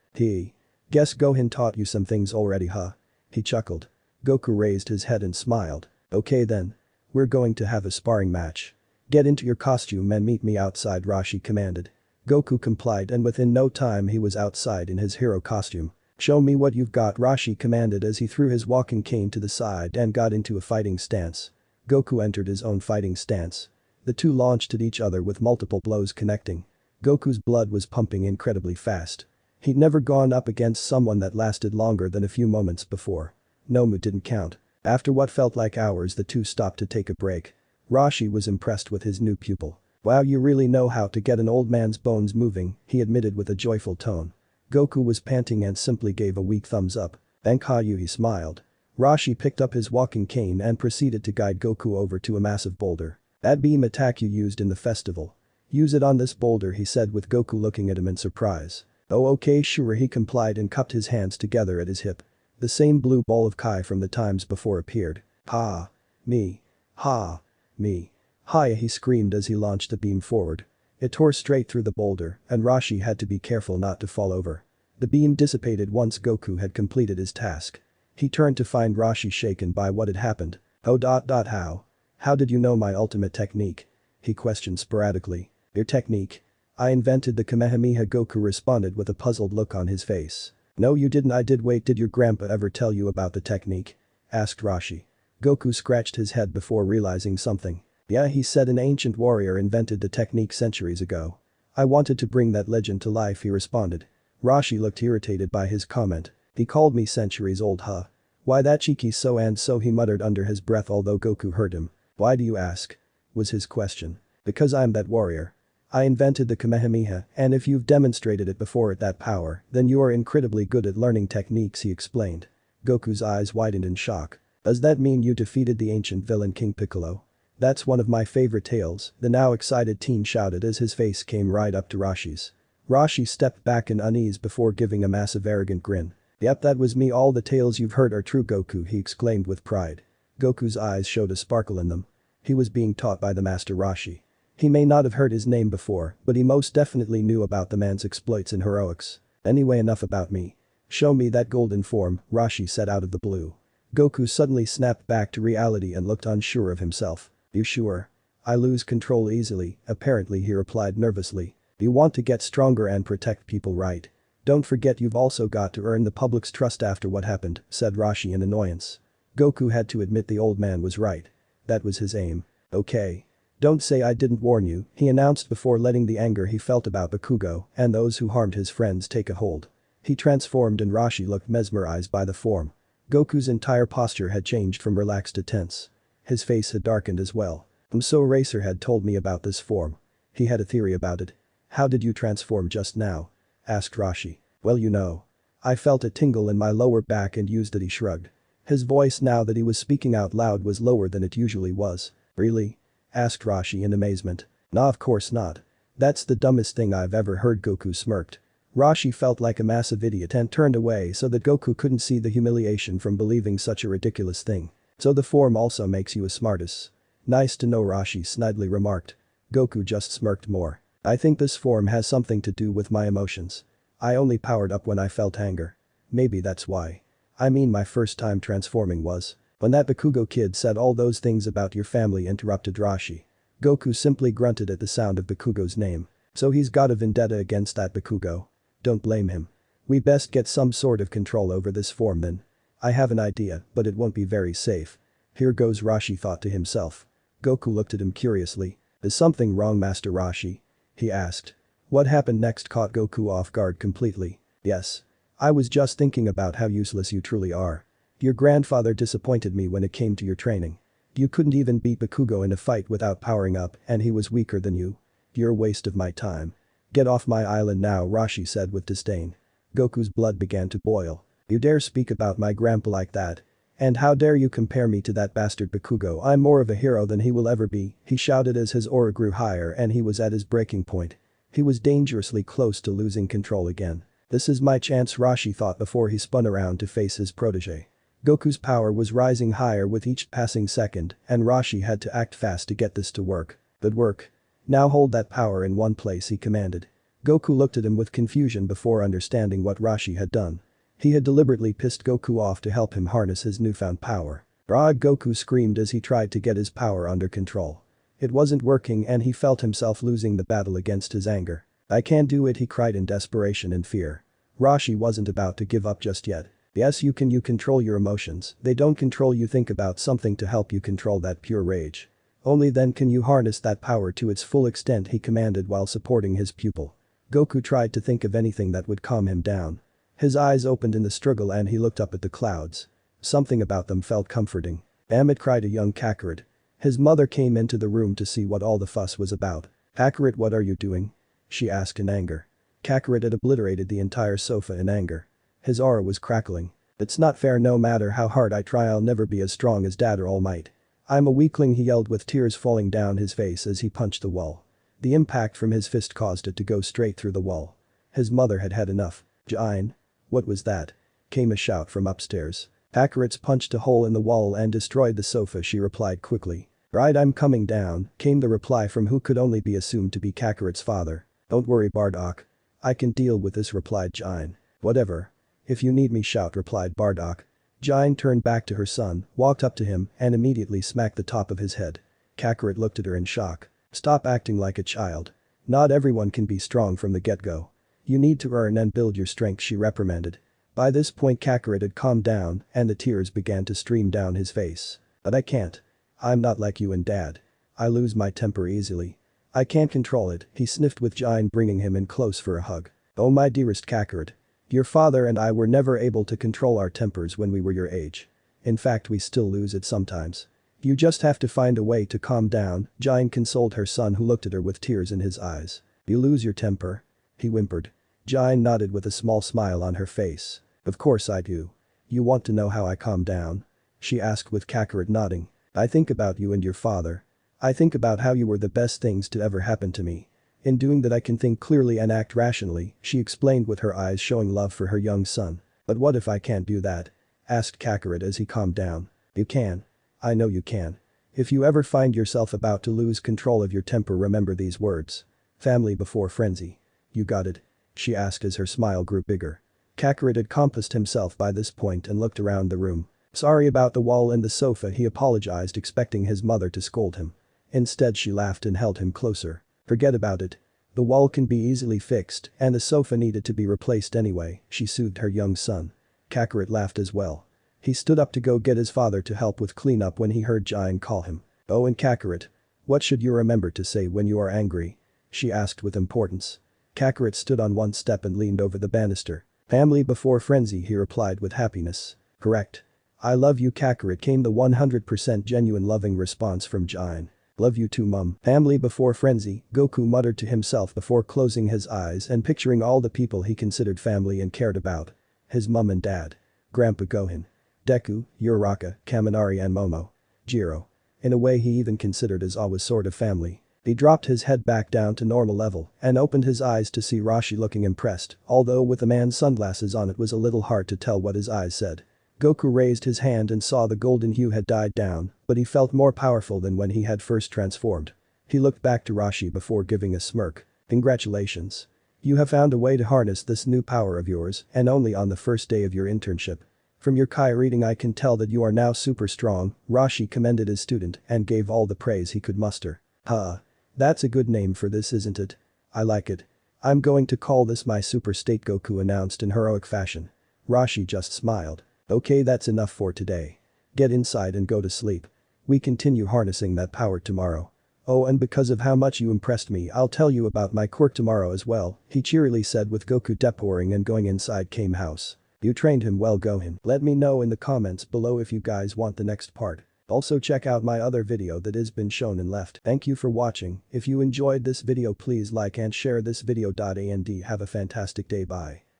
Guess Gohan taught you some things already, huh? He chuckled. Goku raised his head and smiled. Okay then. We're going to have a sparring match. Get into your costume and meet me outside, Rashi commanded. Goku complied and within no time he was outside in his hero costume. Show me what you've got, Rashi commanded as he threw his walking cane to the side and got into a fighting stance. Goku entered his own fighting stance. The two launched at each other with multiple blows connecting. Goku's blood was pumping incredibly fast. He'd never gone up against someone that lasted longer than a few moments before. No1 didn't count. After what felt like hours, the two stopped to take a break. Rashi was impressed with his new pupil. Wow, you really know how to get an old man's bones moving, he admitted with a joyful tone. Goku was panting and simply gave a weak thumbs up. Thank you, he smiled. Rashi picked up his walking cane and proceeded to guide Goku over to a massive boulder. That beam attack you used in the festival. Use it on this boulder, he said with Goku looking at him in surprise. Oh okay sure, he complied and cupped his hands together at his hip. The same blue ball of Kai from the times before appeared. Ha. Me. Ha. Me. Hiya, he screamed as he launched the beam forward. It tore straight through the boulder, and Rashi had to be careful not to fall over. The beam dissipated once Goku had completed his task. He turned to find Rashi shaken by what had happened. Oh how? How did you know my ultimate technique? He questioned sporadically. Your technique? I invented the Kamehameha, Goku responded with a puzzled look on his face. No you didn't, I did. Wait, did your grandpa ever tell you about the technique? Asked Rashi. Goku scratched his head before realizing something. Yeah, he said an ancient warrior invented the technique centuries ago. I wanted to bring that legend to life, he responded. Rashi looked irritated by his comment. He called me centuries old, huh? Why that cheeky so and so, he muttered under his breath although Goku heard him. Why do you ask? Was his question. Because I'm that warrior. I invented the Kamehameha, and if you've demonstrated it before at that power, then you are incredibly good at learning techniques, he explained. Goku's eyes widened in shock. Does that mean you defeated the ancient villain King Piccolo? That's one of my favorite tales, the now excited teen shouted as his face came right up to Rashi's. Rashi stepped back in unease before giving a massive arrogant grin. Yep, that was me. All the tales you've heard are true, Goku, he exclaimed with pride. Goku's eyes showed a sparkle in them. He was being taught by the master Rashi. He may not have heard his name before, but he most definitely knew about the man's exploits and heroics. Anyway, enough about me. Show me that golden form, Rashi said out of the blue. Goku suddenly snapped back to reality and looked unsure of himself. You sure? I lose control easily, apparently, he replied nervously. You want to get stronger and protect people, right? Don't forget you've also got to earn the public's trust after what happened, said Rashi in annoyance. Goku had to admit the old man was right. That was his aim. Okay. Don't say I didn't warn you, he announced before letting the anger he felt about Bakugo and those who harmed his friends take a hold. He transformed and Rashi looked mesmerized by the form. Goku's entire posture had changed from relaxed to tense. His face had darkened as well. So Racer had told me about this form. He had a theory about it. How did you transform just now? Asked Rashi. Well, you know. I felt a tingle in my lower back and used it, he shrugged. His voice now that he was speaking out loud was lower than it usually was. Really? Asked Rashi in amazement. Nah, of course not. That's the dumbest thing I've ever heard, Goku smirked. Rashi felt like a massive idiot and turned away so that Goku couldn't see the humiliation from believing such a ridiculous thing. So the form also makes you a smartass. Nice to know, Rashi snidely remarked. Goku just smirked more. I think this form has something to do with my emotions. I only powered up when I felt anger. Maybe that's why. I mean, my first time transforming was when that Bakugo kid said all those things about your family, interrupted Rashi. Goku simply grunted at the sound of Bakugo's name. So he's got a vendetta against that Bakugo. Don't blame him. We best get some sort of control over this form then. I have an idea, but it won't be very safe. Here goes, Rashi thought to himself. Goku looked at him curiously. Is something wrong, Master Rashi? He asked. What happened next caught Goku off guard completely. Yes. I was just thinking about how useless you truly are. Your grandfather disappointed me when it came to your training. You couldn't even beat Bakugo in a fight without powering up and he was weaker than you. You're a waste of my time. Get off my island now, Rashi said with disdain. Goku's blood began to boil. You dare speak about my grandpa like that? And how dare you compare me to that bastard Bakugo? I'm more of a hero than he will ever be, he shouted as his aura grew higher and he was at his breaking point. He was dangerously close to losing control again. This is my chance, Rashi thought before he spun around to face his protege. Goku's power was rising higher with each passing second and Rashi had to act fast to get this to work. Good work. Now hold that power in one place, he commanded. Goku looked at him with confusion before understanding what Rashi had done. He had deliberately pissed Goku off to help him harness his newfound power. Rah! Goku screamed as he tried to get his power under control. It wasn't working and he felt himself losing the battle against his anger. I can't do it, he cried in desperation and fear. Rashi wasn't about to give up just yet. Yes, you control your emotions, they don't control you. Think about something to help you control that pure rage. Only then can you harness that power to its full extent, he commanded while supporting his pupil. Goku tried to think of anything that would calm him down. His eyes opened in the struggle and he looked up at the clouds. Something about them felt comforting. Damn it, cried a young Kakarot. His mother came into the room to see what all the fuss was about. Kakarot, what are you doing? She asked in anger. Kakarot had obliterated the entire sofa in anger. His aura was crackling. It's not fair, no matter how hard I try I'll never be as strong as Dad or All Might. I'm a weakling, he yelled with tears falling down his face as he punched the wall. The impact from his fist caused it to go straight through the wall. His mother had had enough. Jine? What was that? Came a shout from upstairs. Kakarot's punched a hole in the wall and destroyed the sofa, she replied quickly. Right, I'm coming down, came the reply from who could only be assumed to be Kakarot's father. Don't worry, Bardock. I can deal with this, replied Jine. Whatever. If you need me, shout, replied Bardock. Jine turned back to her son, walked up to him, and immediately smacked the top of his head. Kakarot looked at her in shock. Stop acting like a child. Not everyone can be strong from the get-go. You need to earn and build your strength, she reprimanded. By this point Kakarot had calmed down and the tears began to stream down his face. But I can't. I'm not like you and Dad. I lose my temper easily. I can't control it, he sniffed with Jine bringing him in close for a hug. Oh my dearest Kakarot. Your father and I were never able to control our tempers when we were your age. In fact, we still lose it sometimes. You just have to find a way to calm down, Jine consoled her son, who looked at her with tears in his eyes. You lose your temper? He whimpered. Jine nodded with a small smile on her face. Of course I do. You want to know how I calm down? She asked with Kakarot nodding. I think about you and your father. I think about how you were the best things to ever happen to me. In doing that I can think clearly and act rationally, she explained with her eyes showing love for her young son. But what if I can't do that? Asked Kakarot as he calmed down. You can. I know you can. If you ever find yourself about to lose control of your temper, remember these words. Family before frenzy. You got it? She asked as her smile grew bigger. Kakarot had composed himself by this point and looked around the room. Sorry about the wall and the sofa, he apologized, expecting his mother to scold him. Instead she laughed and held him closer. Forget about it. The wall can be easily fixed and the sofa needed to be replaced anyway, she soothed her young son. Kakarot laughed as well. He stood up to go get his father to help with cleanup when he heard Jine call him. Oh, and Kakarot. What should you remember to say when you are angry? She asked with importance. Kakarot stood on one step and leaned over the banister. Family before frenzy, he replied with happiness. Correct. I love you, Kakarot, came the 100% genuine loving response from Jine. Love you too, Mum. Family before frenzy, Goku muttered to himself before closing his eyes and picturing all the people he considered family and cared about. His mum and dad. Grandpa Gohan. Deku, Uraraka, Kaminari and Momo. Jiro. In a way he even considered as always sort of family. He dropped his head back down to normal level and opened his eyes to see Rashi looking impressed, although with the man's sunglasses on it was a little hard to tell what his eyes said. Goku raised his hand and saw the golden hue had died down, but he felt more powerful than when he had first transformed. He looked back to Rashi before giving a smirk. Congratulations. You have found a way to harness this new power of yours, and only on the first day of your internship. From your Kai reading I can tell that you are now super strong, Rashi commended his student and gave all the praise he could muster. Huh. That's a good name for this, isn't it? I like it. I'm going to call this my super state, Goku announced in heroic fashion. Rashi just smiled. Okay, that's enough for today. Get inside and go to sleep. We continue harnessing that power tomorrow. Oh, and because of how much you impressed me, I'll tell you about my quirk tomorrow as well, he cheerily said with Goku deporing and going inside Kame house. You trained him well, Gohan. Let me know in the comments below if you guys want the next part. Also check out my other video that has been shown and left. Thank you for watching. If you enjoyed this video please like and share this video. And have a fantastic day. Bye.